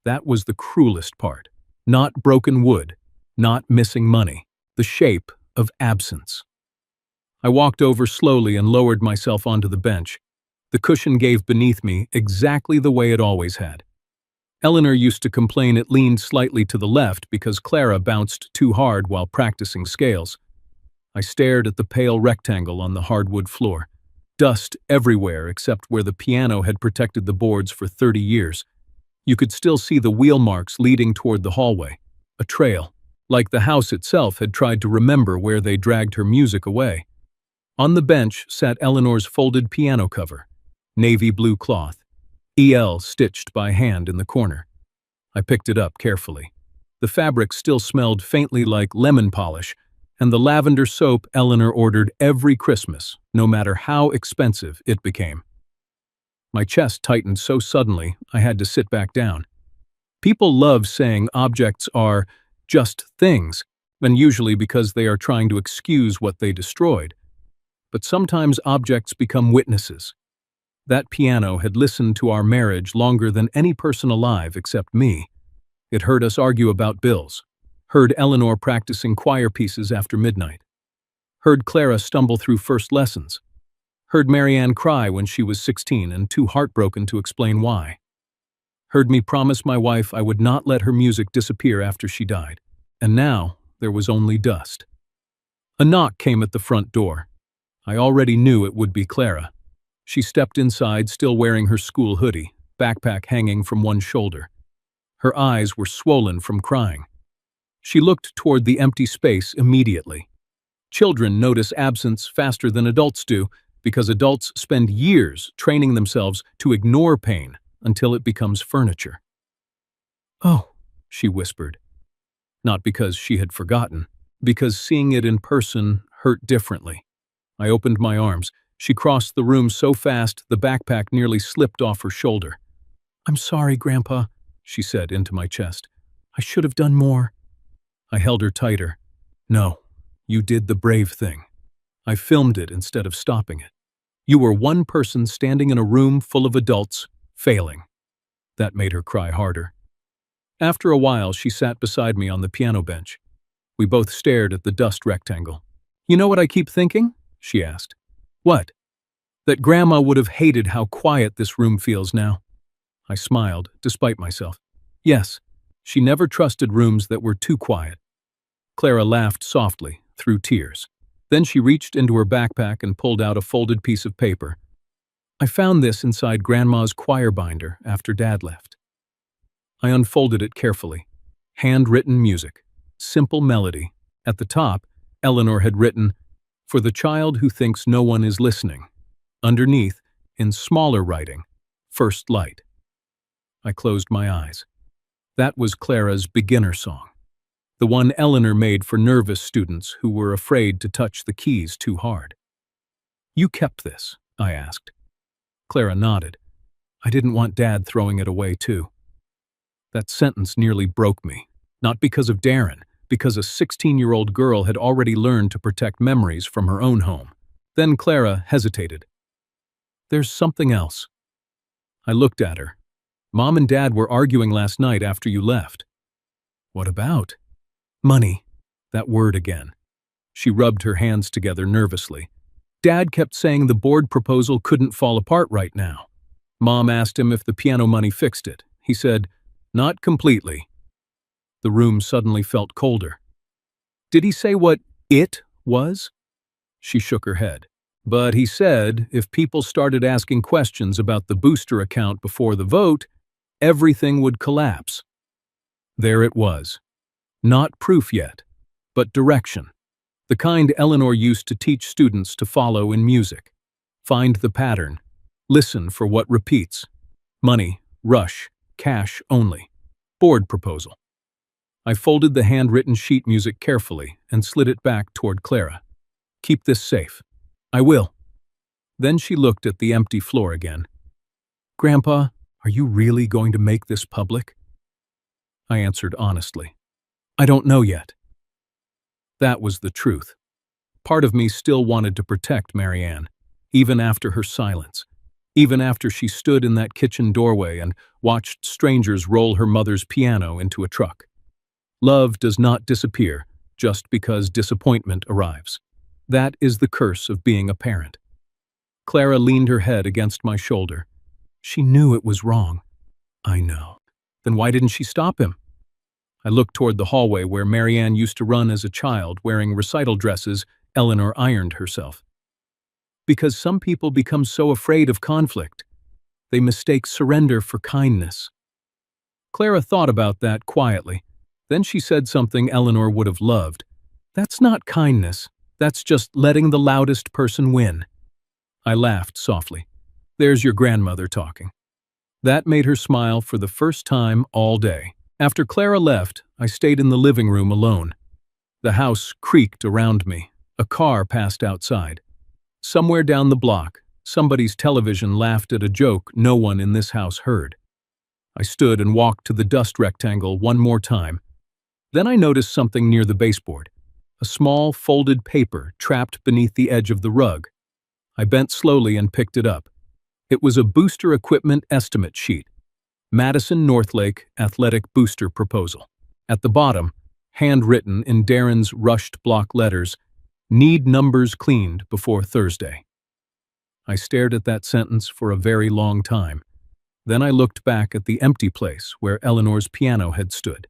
Speaker 1: That was the cruelest part. Not broken wood, not missing money, the shape of absence. I walked over slowly and lowered myself onto the bench. The cushion gave beneath me exactly the way it always had. Eleanor used to complain it leaned slightly to the left because Clara bounced too hard while practicing scales. I stared at the pale rectangle on the hardwood floor. Dust everywhere except where the piano had protected the boards for 30 years. You could still see the wheel marks leading toward the hallway. A trail, like the house itself had tried to remember where they dragged her music away. On the bench sat Eleanor's folded piano cover. Navy blue cloth, EL stitched by hand in the corner. I picked it up carefully. The fabric still smelled faintly like lemon polish, and the lavender soap Eleanor ordered every Christmas, no matter how expensive it became. My chest tightened so suddenly I had to sit back down. People love saying objects are just things, and usually because they are trying to excuse what they destroyed. But sometimes objects become witnesses. That piano had listened to our marriage longer than any person alive except me. It heard us argue about bills, heard Eleanor practicing choir pieces after midnight, heard Clara stumble through first lessons, heard Marianne cry when she was 16 and too heartbroken to explain why, heard me promise my wife I would not let her music disappear after she died. and now there was only dust. A knock came at the front door. I already knew it would be Clara. She stepped inside, still wearing her school hoodie, backpack hanging from one shoulder. Her eyes were swollen from crying. She looked toward the empty space immediately. Children notice absence faster than adults do because adults spend years training themselves to ignore pain until it becomes furniture. "Oh," she whispered. Not because she had forgotten, because seeing it in person hurt differently. I opened my arms. She crossed the room so fast the backpack nearly slipped off her shoulder. "I'm sorry, Grandpa," she said into my chest. "I should have done more." I held her tighter. "No, you did the brave thing. I filmed it instead of stopping it. You were one person standing in a room full of adults, failing." That made her cry harder. After a while, she sat beside me on the piano bench. We both stared at the dust rectangle. "You know what I keep thinking?" she asked. "What?" "That Grandma would have hated how quiet this room feels now." I smiled, despite myself. Yes, she never trusted rooms that were too quiet. Clara laughed softly, through tears. Then she reached into her backpack and pulled out a folded piece of paper. "I found this inside Grandma's choir binder after Dad left." I unfolded it carefully. Handwritten music. Simple melody. At the top, Eleanor had written, "For the child who thinks no one is listening." Underneath, in smaller writing, "First Light." I closed my eyes. That was Clara's beginner song. The one Eleanor made for nervous students who were afraid to touch the keys too hard. "You kept this?" I asked. Clara nodded. "I didn't want Dad throwing it away too." That sentence nearly broke me. Not because of Darren, because a 16-year-old girl had already learned to protect memories from her own home. Then Clara hesitated. "There's something else." I looked at her. "Mom and Dad were arguing last night after you left." "What about?" "Money." That word again. She rubbed her hands together nervously. "Dad kept saying the board proposal couldn't fall apart right now. Mom asked him if the piano money fixed it. He said, 'Not completely.'" The room suddenly felt colder. "Did he say what it was?" She shook her head. "But he said if people started asking questions about the booster account before the vote, everything would collapse." There it was. Not proof yet, but direction. The kind Eleanor used to teach students to follow in music. Find the pattern. Listen for what repeats. Money, rush, cash only. Board proposal. I folded the handwritten sheet music carefully and slid it back toward Clara. "Keep this safe." "I will." Then she looked at the empty floor again. "Grandpa, are you really going to make this public?" I answered honestly. "I don't know yet." That was the truth. Part of me still wanted to protect Marianne, even after her silence, even after she stood in that kitchen doorway and watched strangers roll her mother's piano into a truck. Love does not disappear just because disappointment arrives. That is the curse of being a parent. Clara leaned her head against my shoulder. She knew it was wrong. I know. Then why didn't she stop him? I looked toward the hallway where Marianne used to run as a child wearing recital dresses Eleanor ironed herself. Because some people become so afraid of conflict. They mistake surrender for kindness. Clara thought about that quietly. Then she said something Eleanor would have loved. "That's not kindness. That's just letting the loudest person win." I laughed softly. "There's your grandmother talking." That made her smile for the first time all day. After Clara left, I stayed in the living room alone. The house creaked around me. A car passed outside. Somewhere down the block, somebody's television laughed at a joke no one in this house heard. I stood and walked to the dust rectangle one more time. Then I noticed something near the baseboard. A small, folded paper trapped beneath the edge of the rug. I bent slowly and picked it up. It was a booster equipment estimate sheet. Madison Northlake Athletic Booster Proposal. At the bottom, handwritten in Darren's rushed block letters, "Need numbers cleaned before Thursday." I stared at that sentence for a very long time. Then I looked back at the empty place where Eleanor's piano had stood.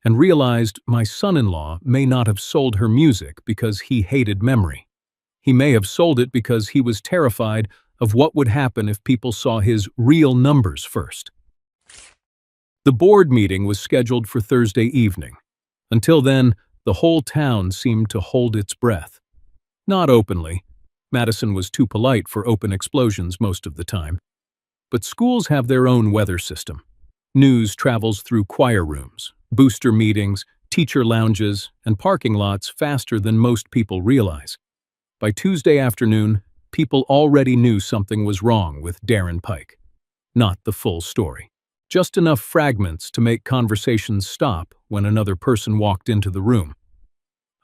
Speaker 1: and realized my son-in-law may not have sold her music because he hated memory. He may have sold it because he was terrified of what would happen if people saw his real numbers first. The board meeting was scheduled for Thursday evening. Until then, the whole town seemed to hold its breath. Not openly. Madison was too polite for open explosions most of the time. But schools have their own weather system. News travels through choir rooms, booster meetings, teacher lounges, and parking lots faster than most people realize. By Tuesday afternoon, people already knew something was wrong with Darren Pike. Not the full story. Just enough fragments to make conversations stop when another person walked into the room.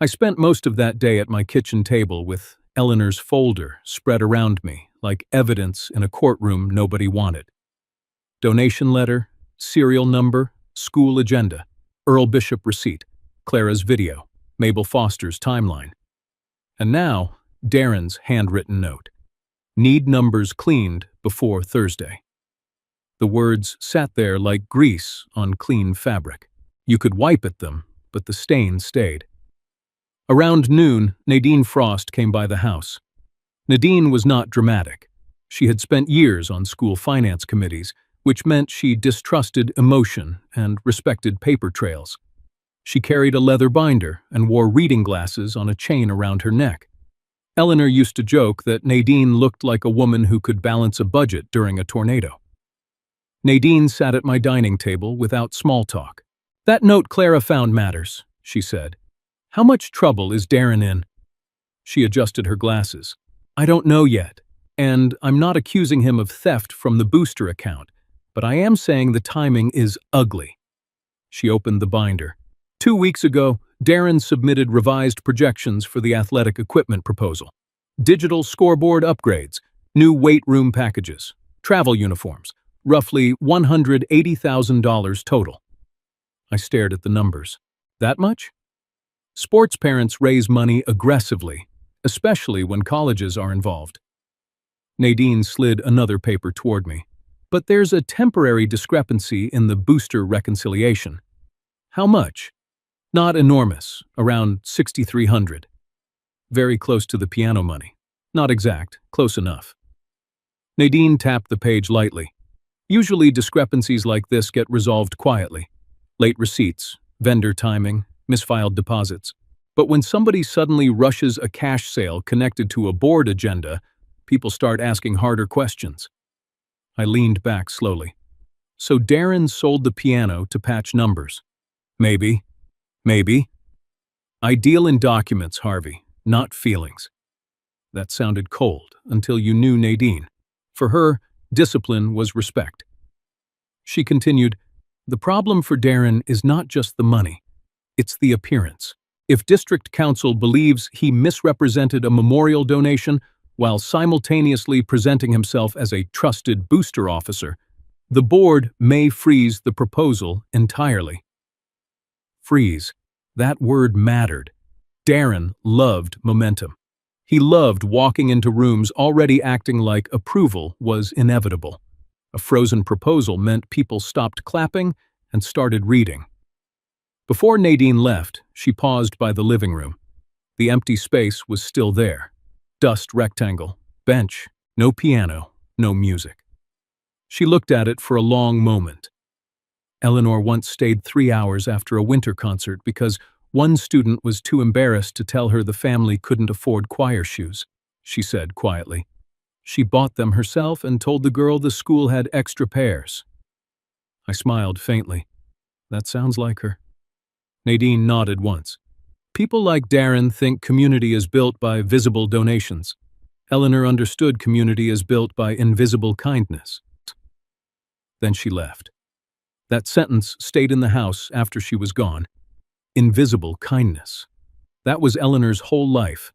Speaker 1: I spent most of that day at my kitchen table with Eleanor's folder spread around me like evidence in a courtroom nobody wanted. Donation letter, serial number, school agenda, Earl Bishop receipt, Clara's video, Mabel Foster's timeline. And now, Darren's handwritten note. Need numbers cleaned before Thursday. The words sat there like grease on clean fabric. You could wipe at them, but the stain stayed. Around noon, Nadine Frost came by the house. Nadine was not dramatic. She had spent years on school finance committees, which meant she distrusted emotion and respected paper trails. She carried a leather binder and wore reading glasses on a chain around her neck. Eleanor used to joke that Nadine looked like a woman who could balance a budget during a tornado. Nadine sat at my dining table without small talk. "That note Clara found matters," she said. "How much trouble is Darren in?" She adjusted her glasses. "I don't know yet, and I'm not accusing him of theft from the booster account, but I am saying the timing is ugly." She opened the binder. 2 weeks ago, Darren submitted revised projections for the athletic equipment proposal. Digital scoreboard upgrades, new weight room packages, travel uniforms, roughly $180,000 total. I stared at the numbers. That much? Sports parents raise money aggressively, especially when colleges are involved. Nadine slid another paper toward me. "But there's a temporary discrepancy in the booster reconciliation." "How much?" "Not enormous, around $6,300. Very close to the piano money. Not exact, close enough." Nadine tapped the page lightly. "Usually discrepancies like this get resolved quietly. Late receipts, vendor timing, misfiled deposits. But when somebody suddenly rushes a cash sale connected to a board agenda, people start asking harder questions." I leaned back slowly. "So Darren sold the piano to patch numbers?" Maybe. "I deal in documents, Harvey, not feelings." That sounded cold until you knew Nadine. For her, discipline was respect. She continued, "The problem for Darren is not just the money. It's the appearance. If district council believes he misrepresented a memorial donation while simultaneously presenting himself as a trusted booster officer, the board may freeze the proposal entirely." Freeze. That word mattered. Darren loved momentum. He loved walking into rooms already acting like approval was inevitable. A frozen proposal meant people stopped clapping and started reading. Before Nadine left, she paused by the living room. The empty space was still there. Dust rectangle, bench, no piano, no music. She looked at it for a long moment. Eleanor once stayed 3 hours after a winter concert because one student was too embarrassed to tell her the family couldn't afford choir shoes, she said quietly. She bought them herself and told the girl the school had extra pairs. I smiled faintly. That sounds like her. Nadine nodded once. People like Darren think community is built by visible donations. Eleanor understood community is built by invisible kindness. Then she left. That sentence stayed in the house after she was gone. Invisible kindness. That was Eleanor's whole life.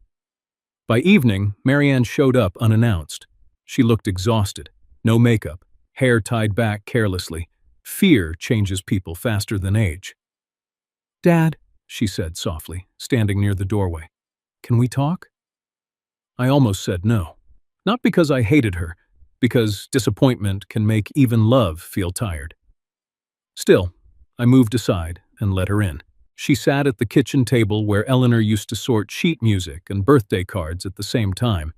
Speaker 1: By evening, Marianne showed up unannounced. She looked exhausted. No makeup, hair tied back carelessly. Fear changes people faster than age. "Dad," she said softly, standing near the doorway. "Can we talk?" I almost said no. Not because I hated her, because disappointment can make even love feel tired. Still, I moved aside, and let her in. She sat at the kitchen table where Eleanor used to sort sheet music and birthday cards at the same time.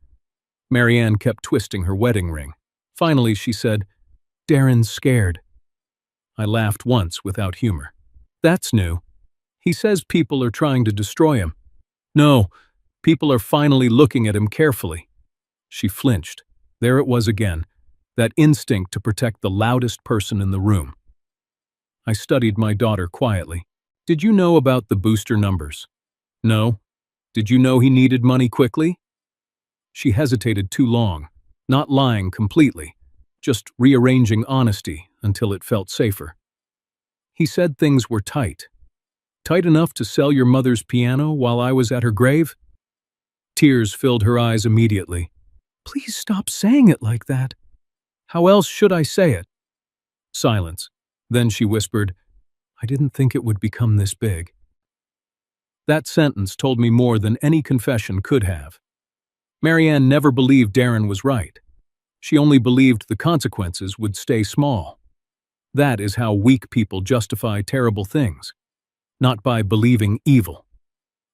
Speaker 1: Marianne kept twisting her wedding ring. Finally, she said, "Darren's scared." I laughed once without humor. "That's new. He says people are trying to destroy him." "No, people are finally looking at him carefully." She flinched. There it was again, that instinct to protect the loudest person in the room. I studied my daughter quietly. "Did you know about the booster numbers?" "No." "Did you know he needed money quickly?" She hesitated too long, not lying completely, just rearranging honesty until it felt safer. "He said things were tight. Tight enough to sell your mother's piano while I was at her grave?" Tears filled her eyes immediately. "Please stop saying it like that." "How else should I say it?" Silence. Then she whispered, "I didn't think it would become this big." That sentence told me more than any confession could have. Marianne never believed Darren was right. She only believed the consequences would stay small. That is how weak people justify terrible things. Not by believing evil.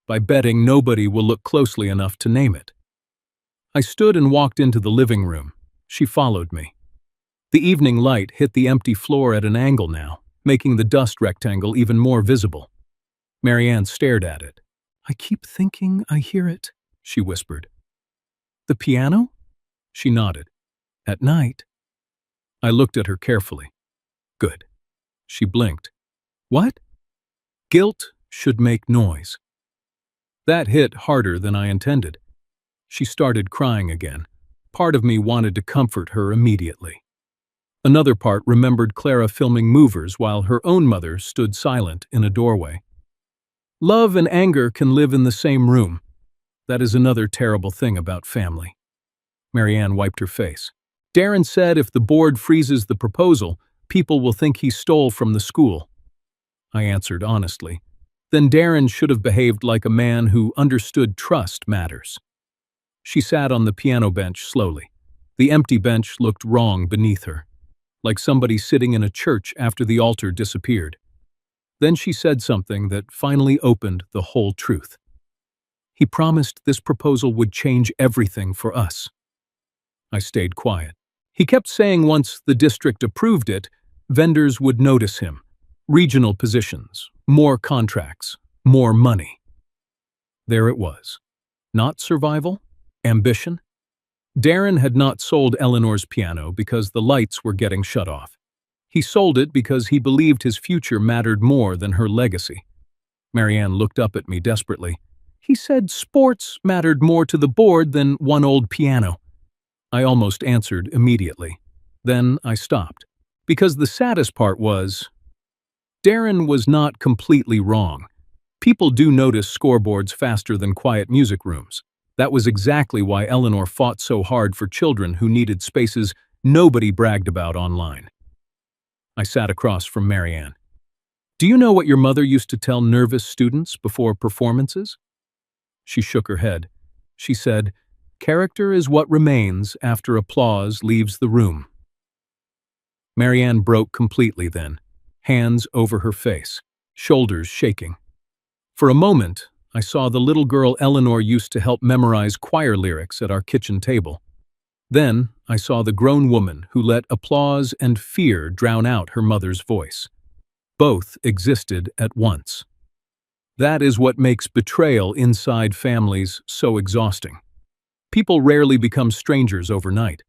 Speaker 1: By betting nobody will look closely enough to name it. I stood and walked into the living room. She followed me. The evening light hit the empty floor at an angle now, making the dust rectangle even more visible. Marianne stared at it. "I keep thinking I hear it," she whispered. "The piano?" She nodded. "At night?" I looked at her carefully. "Good." She blinked. "What?" "Guilt should make noise." That hit harder than I intended. She started crying again. Part of me wanted to comfort her immediately. Another part remembered Clara filming movers while her own mother stood silent in a doorway. Love and anger can live in the same room. That is another terrible thing about family. Marianne wiped her face. "Darren said if the board freezes the proposal, people will think he stole from the school." I answered honestly. Then Darren should have behaved like a man who understood trust matters. She sat on the piano bench slowly. The empty bench looked wrong beneath her, like somebody sitting in a church after the altar disappeared. Then she said something that finally opened the whole truth. "He promised this proposal would change everything for us." I stayed quiet. "He kept saying once the district approved it, vendors would notice him. Regional positions, more contracts, more money." There it was. Not survival, ambition. Darren had not sold Eleanor's piano because the lights were getting shut off. He sold it because he believed his future mattered more than her legacy. Marianne looked up at me desperately. "He said sports mattered more to the board than one old piano." I almost answered immediately. Then I stopped. Because the saddest part was, Darren was not completely wrong. People do notice scoreboards faster than quiet music rooms. That was exactly why Eleanor fought so hard for children who needed spaces nobody bragged about online. I sat across from Marianne. "Do you know what your mother used to tell nervous students before performances?" She shook her head. She said, "Character is what remains after applause leaves the room." Marianne broke completely then, hands over her face, shoulders shaking. For a moment, I saw the little girl Eleanor used to help memorize choir lyrics at our kitchen table. Then I saw the grown woman who let applause and fear drown out her mother's voice. Both existed at once. That is what makes betrayal inside families so exhausting. People rarely become strangers overnight.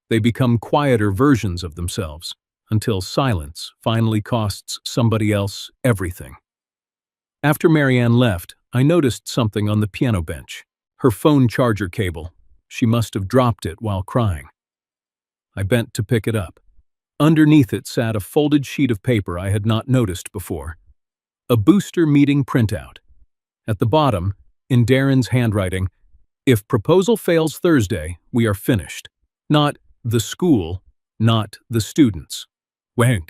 Speaker 1: They become quieter versions of themselves, until silence finally costs somebody else everything. After Marianne left, I noticed something on the piano bench. Her phone charger cable. She must have dropped it while crying. I bent to pick it up. Underneath it sat a folded sheet of paper I had not noticed before. A booster meeting printout. At the bottom, in Darren's handwriting, "If proposal fails Thursday, we are finished." Not the school, not the students. Wang.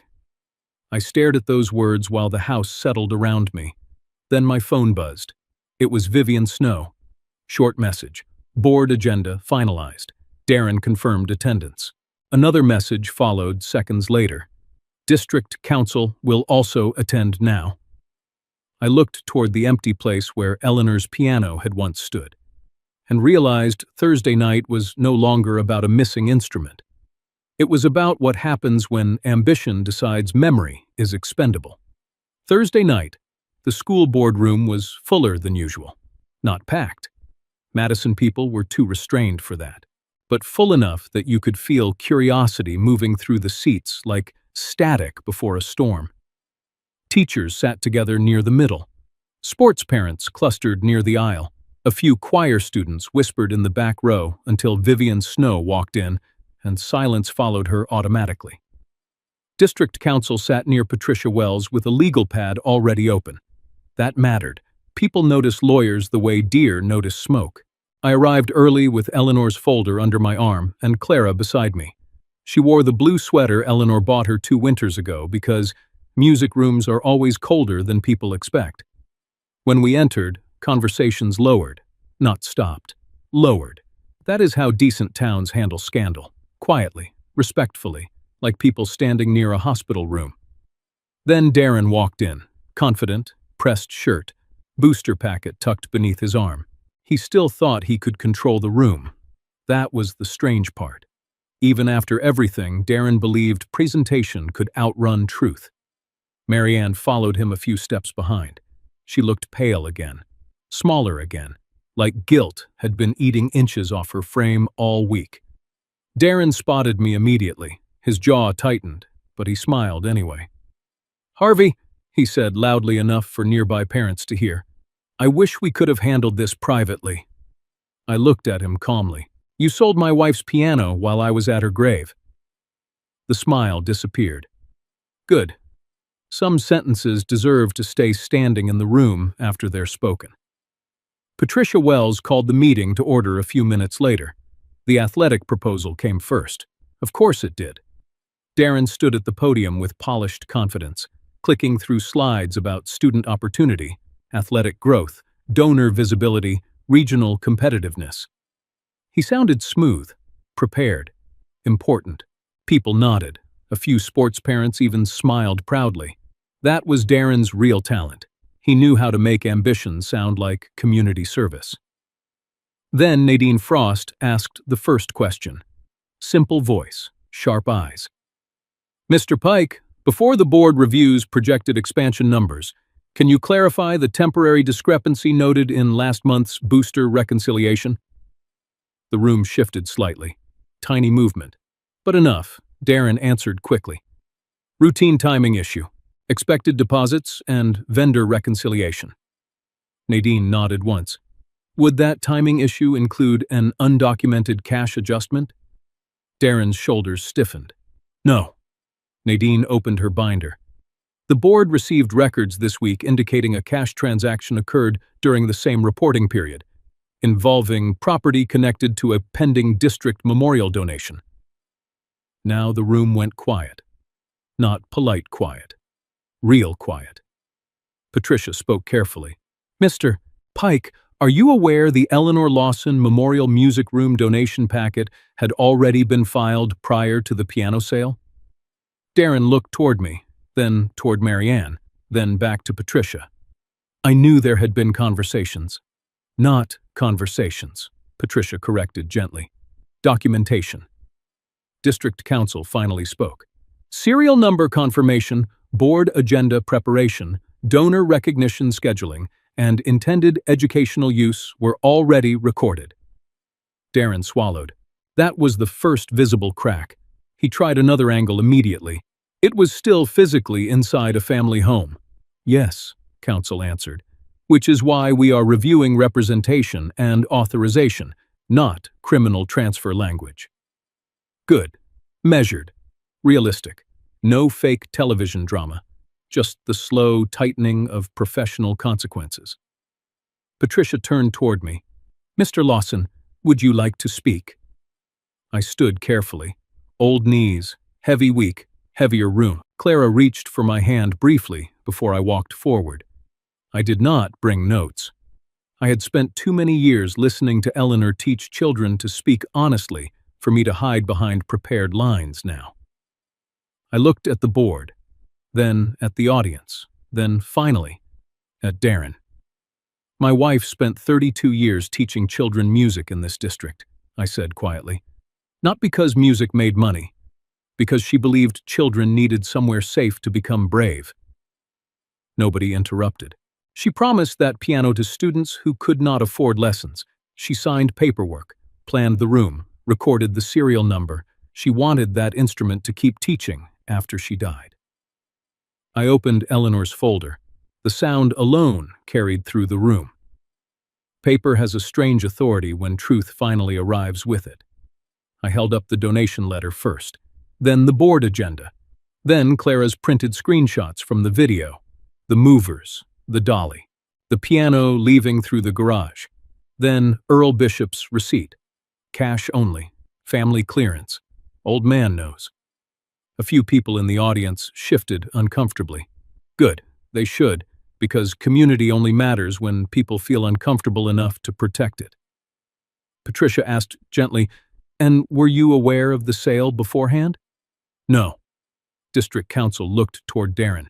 Speaker 1: I stared at those words while the house settled around me. Then my phone buzzed. It was Vivian Snow. Short message. Board agenda finalized. Darren confirmed attendance. Another message followed seconds later. District Council will also attend now. I looked toward the empty place where Eleanor's piano had once stood, and realized Thursday night was no longer about a missing instrument. It was about what happens when ambition decides memory is expendable. Thursday night, the school board room was fuller than usual. Not packed. Madison people were too restrained for that, but full enough that you could feel curiosity moving through the seats like static before a storm. Teachers sat together near the middle. Sports parents clustered near the aisle. A few choir students whispered in the back row until Vivian Snow walked in, and silence followed her automatically. District Council sat near Patricia Wells with a legal pad already open. That mattered. People notice lawyers the way deer notice smoke. I arrived early with Eleanor's folder under my arm and Clara beside me. She wore the blue sweater Eleanor bought her 2 winters ago because music rooms are always colder than people expect. When we entered, conversations lowered, not stopped. Lowered. That is how decent towns handle scandal. Quietly, respectfully, like people standing near a hospital room. Then Darren walked in, confident, pressed shirt, booster packet tucked beneath his arm. He still thought he could control the room. That was the strange part. Even after everything, Darren believed presentation could outrun truth. Marianne followed him a few steps behind. She looked pale again, smaller again, like guilt had been eating inches off her frame all week. Darren spotted me immediately. His jaw tightened, but he smiled anyway. "Harvey," he said loudly enough for nearby parents to hear, "I wish we could have handled this privately." I looked at him calmly. "You sold my wife's piano while I was at her grave." The smile disappeared. Good. Some sentences deserve to stay standing in the room after they're spoken. Patricia Wells called the meeting to order a few minutes later. The athletic proposal came first. Of course it did. Darren stood at the podium with polished confidence, clicking through slides about student opportunity, athletic growth, donor visibility, regional competitiveness. He sounded smooth, prepared, important. People nodded. A few sports parents even smiled proudly. That was Darren's real talent. He knew how to make ambition sound like community service. Then Nadine Frost asked the first question. Simple voice, sharp eyes. "Mr. Pike, before the board reviews projected expansion numbers, can you clarify the temporary discrepancy noted in last month's booster reconciliation?" The room shifted slightly. Tiny movement. But enough. Darren answered quickly. "Routine timing issue. Expected deposits and vendor reconciliation." Nadine nodded once. "Would that timing issue include an undocumented cash adjustment?" Darren's shoulders stiffened. "No." Nadine opened her binder. "The board received records this week indicating a cash transaction occurred during the same reporting period, involving property connected to a pending district memorial donation." Now the room went quiet. Not polite quiet. Real quiet. Patricia spoke carefully. "Mr. Pike, are you aware the Eleanor Lawson Memorial Music Room donation packet had already been filed prior to the piano sale?" Darren looked toward me, then toward Marianne, then back to Patricia. "I knew there had been conversations." "Not conversations," Patricia corrected gently. "Documentation." District Council finally spoke. "Serial number confirmation, board agenda preparation, donor recognition scheduling, and intended educational use were already recorded." Darren swallowed. That was the first visible crack. He tried another angle immediately. It was still physically inside a family home. "Yes," Council answered, "which is why we are reviewing representation and authorization, not criminal transfer language." Good. Measured. Realistic. No fake television drama. Just the slow tightening of professional consequences. Patricia turned toward me. "Mr. Lawson, would you like to speak?" I stood carefully. Old knees, heavy week, heavier room. Clara reached for my hand briefly before I walked forward. I did not bring notes. I had spent too many years listening to Eleanor teach children to speak honestly for me to hide behind prepared lines now. I looked at the board, then at the audience, then finally at Darren. My wife spent 32 years teaching children music in this district, I said quietly. Not because music made money, because she believed children needed somewhere safe to become brave. Nobody interrupted. She promised that piano to students who could not afford lessons. She signed paperwork, planned the room, recorded the serial number. She wanted that instrument to keep teaching after she died. I opened Eleanor's folder. The sound alone carried through the room. Paper has a strange authority when truth finally arrives with it. I held up the donation letter first, then the board agenda, then Clara's printed screenshots from the video, the movers, the dolly, the piano leaving through the garage, then Earl Bishop's receipt, cash only, family clearance, old man knows. A few people in the audience shifted uncomfortably. Good, they should, because community only matters when people feel uncomfortable enough to protect it. Patricia asked gently, "And were you aware of the sale beforehand?" "No." District Council looked toward Darren.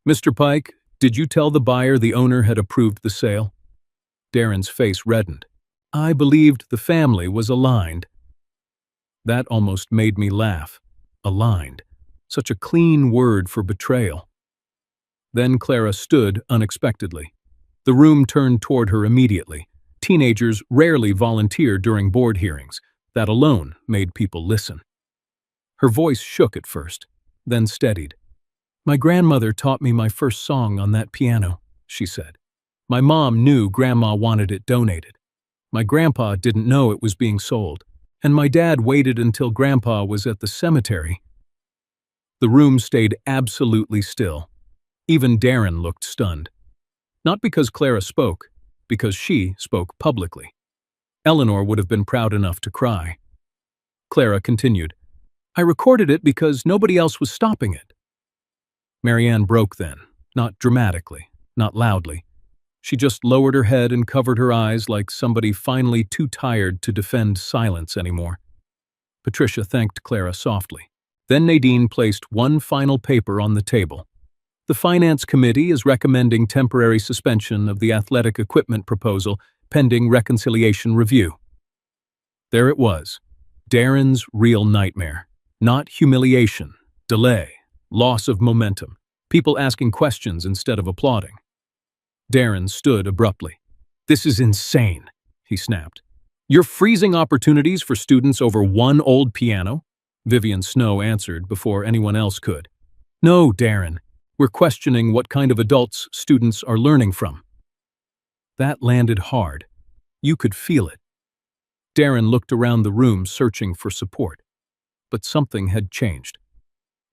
Speaker 1: "Mr. Pike, did you tell the buyer the owner had approved the sale?" Darren's face reddened. "I believed the family was aligned." That almost made me laugh. Aligned. Such a clean word for betrayal. Then Clara stood unexpectedly. The room turned toward her immediately. Teenagers rarely volunteer during board hearings. That alone made people listen. Her voice shook at first, then steadied. "My grandmother taught me my first song on that piano," she said. "My mom knew Grandma wanted it donated. My grandpa didn't know it was being sold, and my dad waited until Grandpa was at the cemetery." The room stayed absolutely still. Even Darren looked stunned. Not because Clara spoke, because she spoke publicly. Eleanor would have been proud enough to cry. Clara continued, "I recorded it because nobody else was stopping it." Marianne broke then, not dramatically, not loudly. She just lowered her head and covered her eyes like somebody finally too tired to defend silence anymore. Patricia thanked Clara softly. Then Nadine placed one final paper on the table. "The Finance Committee is recommending temporary suspension of the athletic equipment proposal pending reconciliation review." There it was, Darren's real nightmare. Not humiliation, delay, loss of momentum, people asking questions instead of applauding. Darren stood abruptly. "This is insane," he snapped. "You're freezing opportunities for students over one old piano?" Vivian Snow answered before anyone else could. "No, Darren. We're questioning what kind of adults students are learning from." That landed hard. You could feel it. Darren looked around the room searching for support. But something had changed.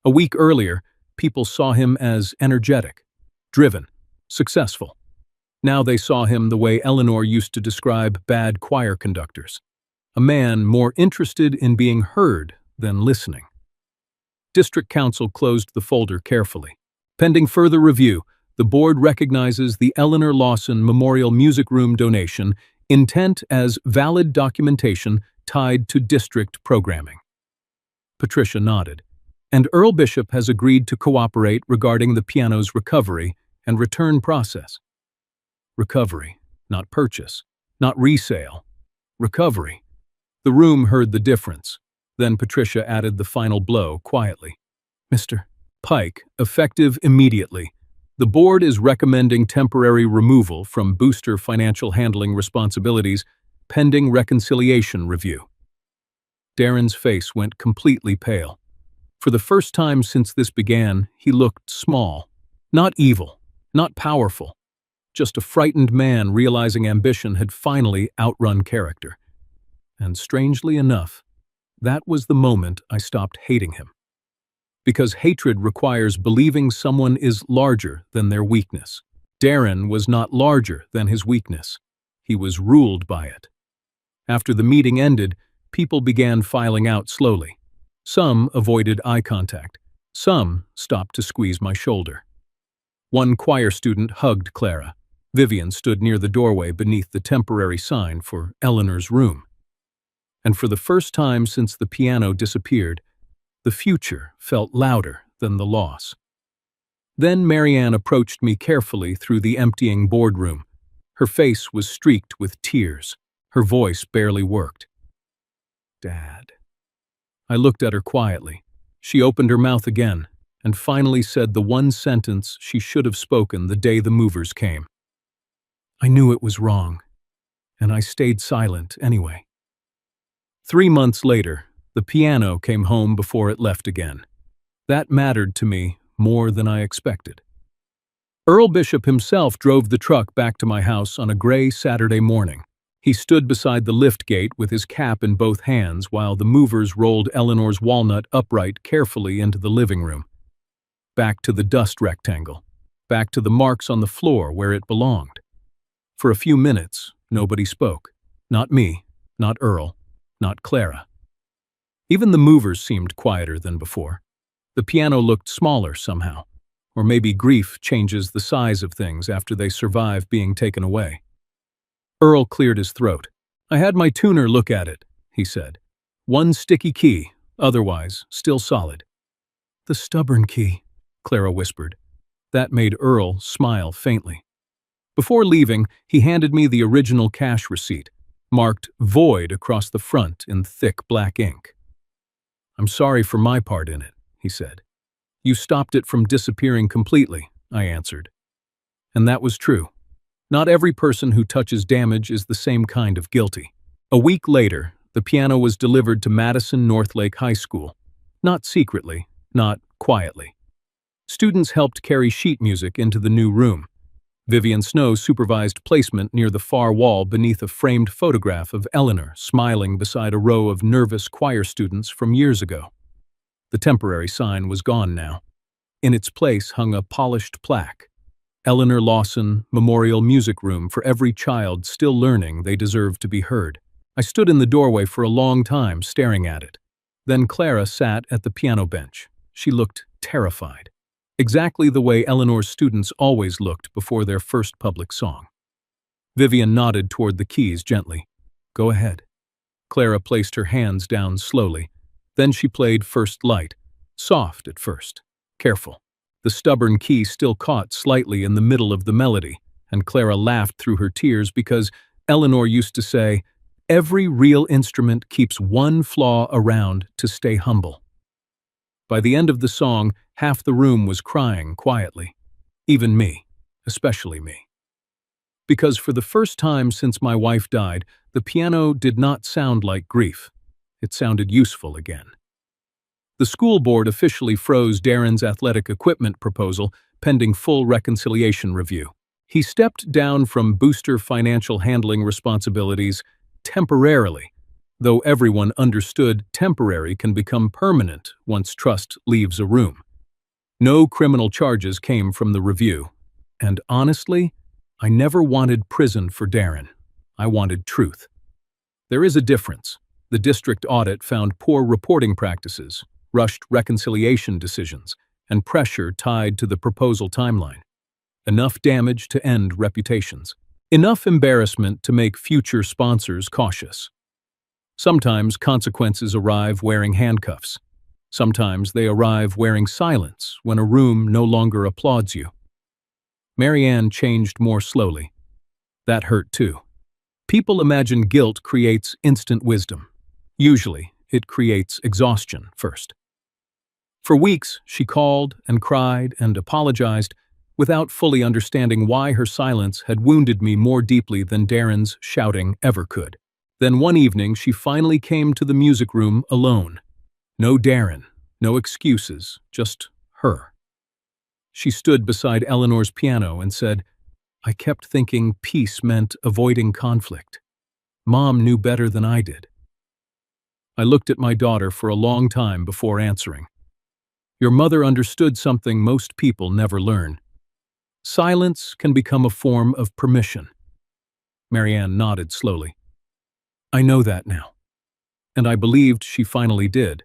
Speaker 1: A week earlier, people saw him as energetic, driven, successful. Now they saw him the way Eleanor used to describe bad choir conductors. A man more interested in being heard than listening. District Council closed the folder carefully. Pending further review, the board recognizes the Eleanor Lawson Memorial Music Room donation intent as valid documentation tied to district programming. Patricia nodded. "And Earl Bishop has agreed to cooperate regarding the piano's recovery and return process." Recovery, not purchase, not resale. Recovery. The room heard the difference. Then Patricia added the final blow quietly. "Mr. Pike, effective immediately. The board is recommending temporary removal from booster financial handling responsibilities pending reconciliation review." Darren's face went completely pale. For the first time since this began, he looked small. Not evil, not powerful. Just a frightened man realizing ambition had finally outrun character. And strangely enough, that was the moment I stopped hating him. Because hatred requires believing someone is larger than their weakness. Darren was not larger than his weakness. He was ruled by it. After the meeting ended, people began filing out slowly. Some avoided eye contact. Some stopped to squeeze my shoulder. One choir student hugged Clara. Vivian stood near the doorway beneath the temporary sign for Eleanor's room. And for the first time since the piano disappeared, the future felt louder than the loss. Then Marianne approached me carefully through the emptying boardroom. Her face was streaked with tears. Her voice barely worked. "Dad." I looked at her quietly. She opened her mouth again, and finally said the one sentence she should have spoken the day the movers came. I knew it was wrong, and I stayed silent anyway. 3 months later, the piano came home before it left again. That mattered to me more than I expected. Earl Bishop himself drove the truck back to my house on a gray Saturday morning. He stood beside the lift gate with his cap in both hands while the movers rolled Eleanor's walnut upright carefully into the living room. Back to the dust rectangle. Back to the marks on the floor where it belonged. For a few minutes, nobody spoke. Not me, not Earl, not Clara. Even the movers seemed quieter than before. The piano looked smaller somehow, or maybe grief changes the size of things after they survive being taken away. Earl cleared his throat. "I had my tuner look at it," he said. "One sticky key, otherwise still solid." "The stubborn key," Clara whispered. That made Earl smile faintly. Before leaving, he handed me the original cash receipt, marked void across the front in thick black ink. "I'm sorry for my part in it," he said. "You stopped it from disappearing completely," I answered. And that was true. Not every person who touches damage is the same kind of guilty. A week later, the piano was delivered to Madison Northlake High School. Not secretly, not quietly. Students helped carry sheet music into the new room. Vivian Snow supervised placement near the far wall beneath a framed photograph of Eleanor smiling beside a row of nervous choir students from years ago. The temporary sign was gone now. In its place hung a polished plaque. Eleanor Lawson Memorial Music Room for every child still learning they deserve to be heard. I stood in the doorway for a long time staring at it. Then Clara sat at the piano bench. She looked terrified. Exactly the way Eleanor's students always looked before their first public song. Vivian nodded toward the keys gently. "Go ahead." Clara placed her hands down slowly. Then she played First Light, soft at first, careful. The stubborn key still caught slightly in the middle of the melody, and Clara laughed through her tears because Eleanor used to say, "Every real instrument keeps one flaw around to stay humble." By the end of the song, half the room was crying quietly. Even me, especially me. Because for the first time since my wife died, the piano did not sound like grief. It sounded useful again. The school board officially froze Darren's athletic equipment proposal pending full reconciliation review. He stepped down from booster financial handling responsibilities temporarily, though everyone understood temporary can become permanent once trust leaves a room. No criminal charges came from the review, and honestly, I never wanted prison for Darren. I wanted truth. There is a difference. The district audit found poor reporting practices, rushed reconciliation decisions, and pressure tied to the proposal timeline. Enough damage to end reputations. Enough embarrassment to make future sponsors cautious. Sometimes consequences arrive wearing handcuffs. Sometimes they arrive wearing silence when a room no longer applauds you. Marianne changed more slowly. That hurt too. People imagine guilt creates instant wisdom. Usually, it creates exhaustion first. For weeks, she called and cried and apologized without fully understanding why her silence had wounded me more deeply than Darren's shouting ever could. Then one evening, she finally came to the music room alone. No Darren, no excuses, just her. She stood beside Eleanor's piano and said, "I kept thinking peace meant avoiding conflict. Mom knew better than I did." I looked at my daughter for a long time before answering. Your mother understood something most people never learn. Silence can become a form of permission. Marianne nodded slowly. I know that now. And I believed she finally did.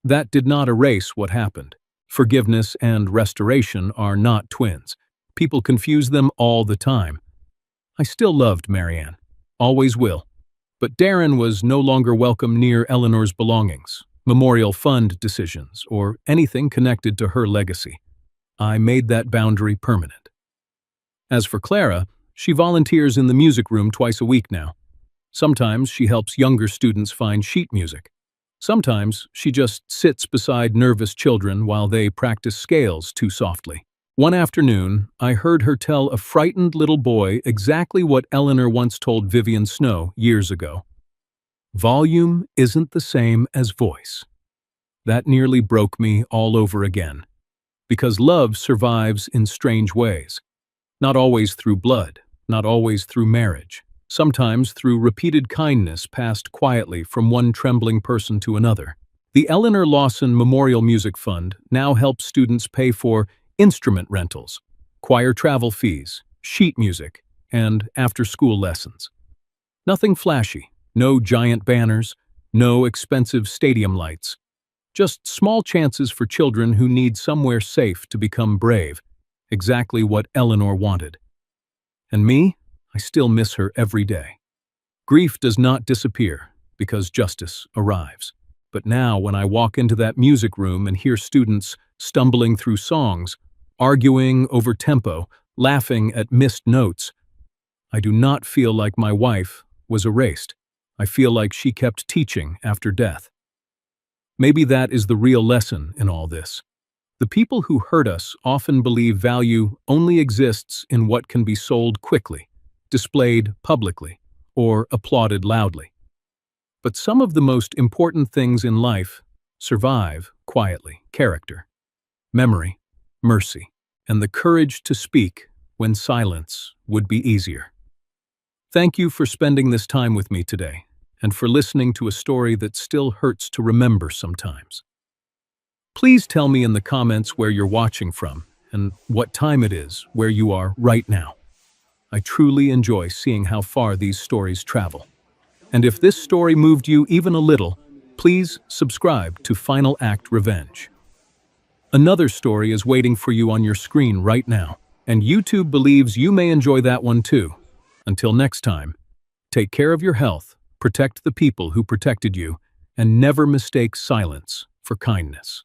Speaker 1: That did not erase what happened. Forgiveness and restoration are not twins. People confuse them all the time. I still loved Marianne. Always will. But Darren was no longer welcome near Eleanor's belongings, memorial fund decisions, or anything connected to her legacy. I made that boundary permanent. As for Clara, she volunteers in the music room twice a week now. Sometimes she helps younger students find sheet music. Sometimes she just sits beside nervous children while they practice scales too softly. One afternoon, I heard her tell a frightened little boy exactly what Eleanor once told Vivian Snow years ago. Volume isn't the same as voice. That nearly broke me all over again. Because love survives in strange ways. Not always through blood, not always through marriage. Sometimes through repeated kindness passed quietly from one trembling person to another. The Eleanor Lawson Memorial Music Fund now helps students pay for instrument rentals, choir travel fees, sheet music, and after-school lessons. Nothing flashy, no giant banners, no expensive stadium lights. Just small chances for children who need somewhere safe to become brave, exactly what Eleanor wanted. And me? I still miss her every day. Grief does not disappear because justice arrives. But now when I walk into that music room and hear students stumbling through songs, arguing over tempo, laughing at missed notes, I do not feel like my wife was erased. I feel like she kept teaching after death. Maybe that is the real lesson in all this. The people who hurt us often believe value only exists in what can be sold quickly, displayed publicly, or applauded loudly. But some of the most important things in life survive quietly: character, memory, mercy, and the courage to speak when silence would be easier. Thank you for spending this time with me today, and for listening to a story that still hurts to remember sometimes. Please tell me in the comments where you're watching from and what time it is where you are right now. I truly enjoy seeing how far these stories travel. And if this story moved you even a little, please subscribe to Final Act Revenge. Another story is waiting for you on your screen right now, and YouTube believes you may enjoy that one too. Until next time, take care of your health, protect the people who protected you, and never mistake silence for kindness.